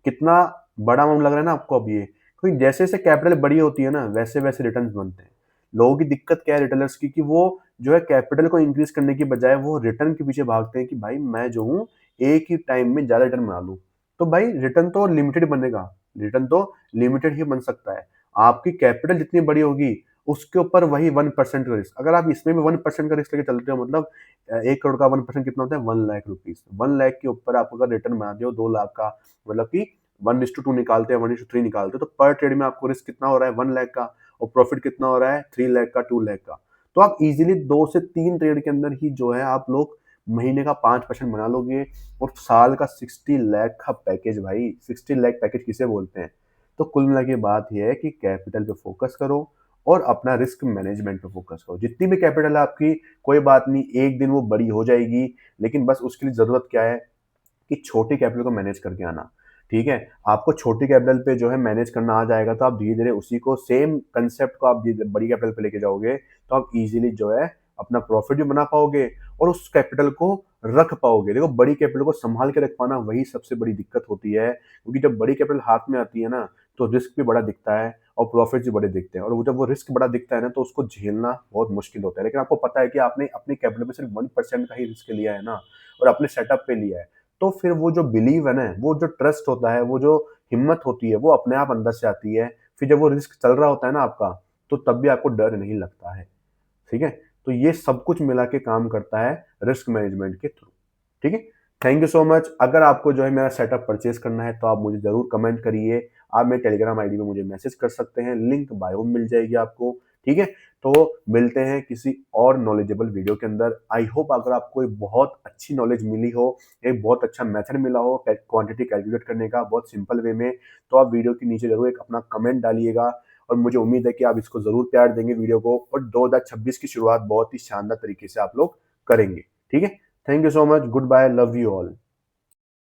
कितना बड़ा अमाउंट लग रहा है ना आपको अब ये? क्योंकि जैसे जैसे कैपिटल बड़ी होती है ना, वैसे वैसे रिटर्न बनते हैं। लोगों की दिक्कत क्या है रिटेलर्स की, कि वो जो है कैपिटल को इंक्रीज करने की बजाय वो रिटर्न के पीछे भागते हैं कि भाई मैं जो हूँ एक ही टाइम में ज्यादा रिटर्न बना लूं। तो भाई रिटर्न तो लिमिटेड बनेगा, रिटर्न तो लिमिटेड ही बन सकता है। आपकी कैपिटल जितनी बड़ी होगी उसके ऊपर वही 1% का रिस्क। अगर आप इसमें भी 1% का रिस्क लेके चलते हो, मतलब 1 करोड़ का 1% कितना होता है, 1 लाख रुपीज। 1 लाख के ऊपर आप अगर रिटर्न बनाते हो 2 लाख का, मतलब कि 1:2 निकालते हैं, 1:3 निकालते हैं, तो पर ट्रेड में आपको रिस्क कितना हो रहा है, 1 लाख का, और प्रॉफिट कितना हो रहा है, 3 लाख का, 2 लाख का। तो आप इजीली 2 से 3 ट्रेड के अंदर ही जो है आप लोग महीने का 5% बना लोगे, और साल का 60 लाख का पैकेज। भाई 60 लाख पैकेज किसे बोलते हैं? तो कुल मिला के बात यह है कि कैपिटल पे फोकस करो और अपना रिस्क मैनेजमेंट पे फोकस करो। जितनी भी कैपिटल है आपकी, कोई बात नहीं, एक दिन वो बड़ी हो जाएगी, लेकिन बस उसके लिए जरूरत क्या है कि छोटी कैपिटल को मैनेज करके आना। ठीक है, आपको छोटी कैपिटल पे जो है मैनेज करना आ जाएगा, तो आप धीरे धीरे उसी को, सेम कंसेप्ट को आप बड़ी कैपिटल पे लेके जाओगे, तो आप इजीली जो है अपना प्रॉफिट भी बना पाओगे और उस कैपिटल को रख पाओगे। देखो, बड़ी कैपिटल को संभाल के रख पाना वही सबसे बड़ी दिक्कत होती है, क्योंकि जब बड़ी कैपिटल हाथ में आती है ना, तो रिस्क भी बड़ा दिखता है और प्रॉफिट भी बड़े दिखते हैं। और जब वो रिस्क बड़ा दिखता है ना, तो उसको झेलना बहुत मुश्किल होता है। लेकिन आपको पता है कि आपने अपनी कैपिटल में सिर्फ 1% का ही रिस्क लिया है ना, और अपने सेटअप पे लिया है, तो फिर वो जो बिलीव है ना, वो जो ट्रस्ट होता है, वो जो हिम्मत होती है, वो अपने आप अंदर से आती है। फिर जब वो रिस्क चल रहा होता है ना आपका, तो तब भी आपको डर नहीं लगता है। ठीक है, तो ये सब कुछ मिला के काम करता है रिस्क मैनेजमेंट के थ्रू। ठीक है, थैंक यू सो मच। अगर आपको जो है मेरा सेटअप परचेज करना है, तो आप मुझे जरूर कमेंट करिए। आप मेरे टेलीग्राम आईडी में मुझे मैसेज कर सकते हैं, लिंक बायो में मिल जाएगी आपको। ठीक है, तो मिलते हैं किसी और नॉलेजेबल वीडियो के अंदर। आई होप अगर आपको एक बहुत अच्छी नॉलेज मिली हो, एक बहुत अच्छा मेथड मिला हो क्वांटिटी कैलकुलेट करने का बहुत सिंपल वे में, तो आप वीडियो के नीचे जरूर एक अपना कमेंट डालिएगा। और मुझे उम्मीद है कि आप इसको जरूर प्यार देंगे वीडियो को, और 2026 की शुरुआत बहुत ही शानदार तरीके से आप लोग करेंगे। ठीक है, thank you so much, goodbye, love you all.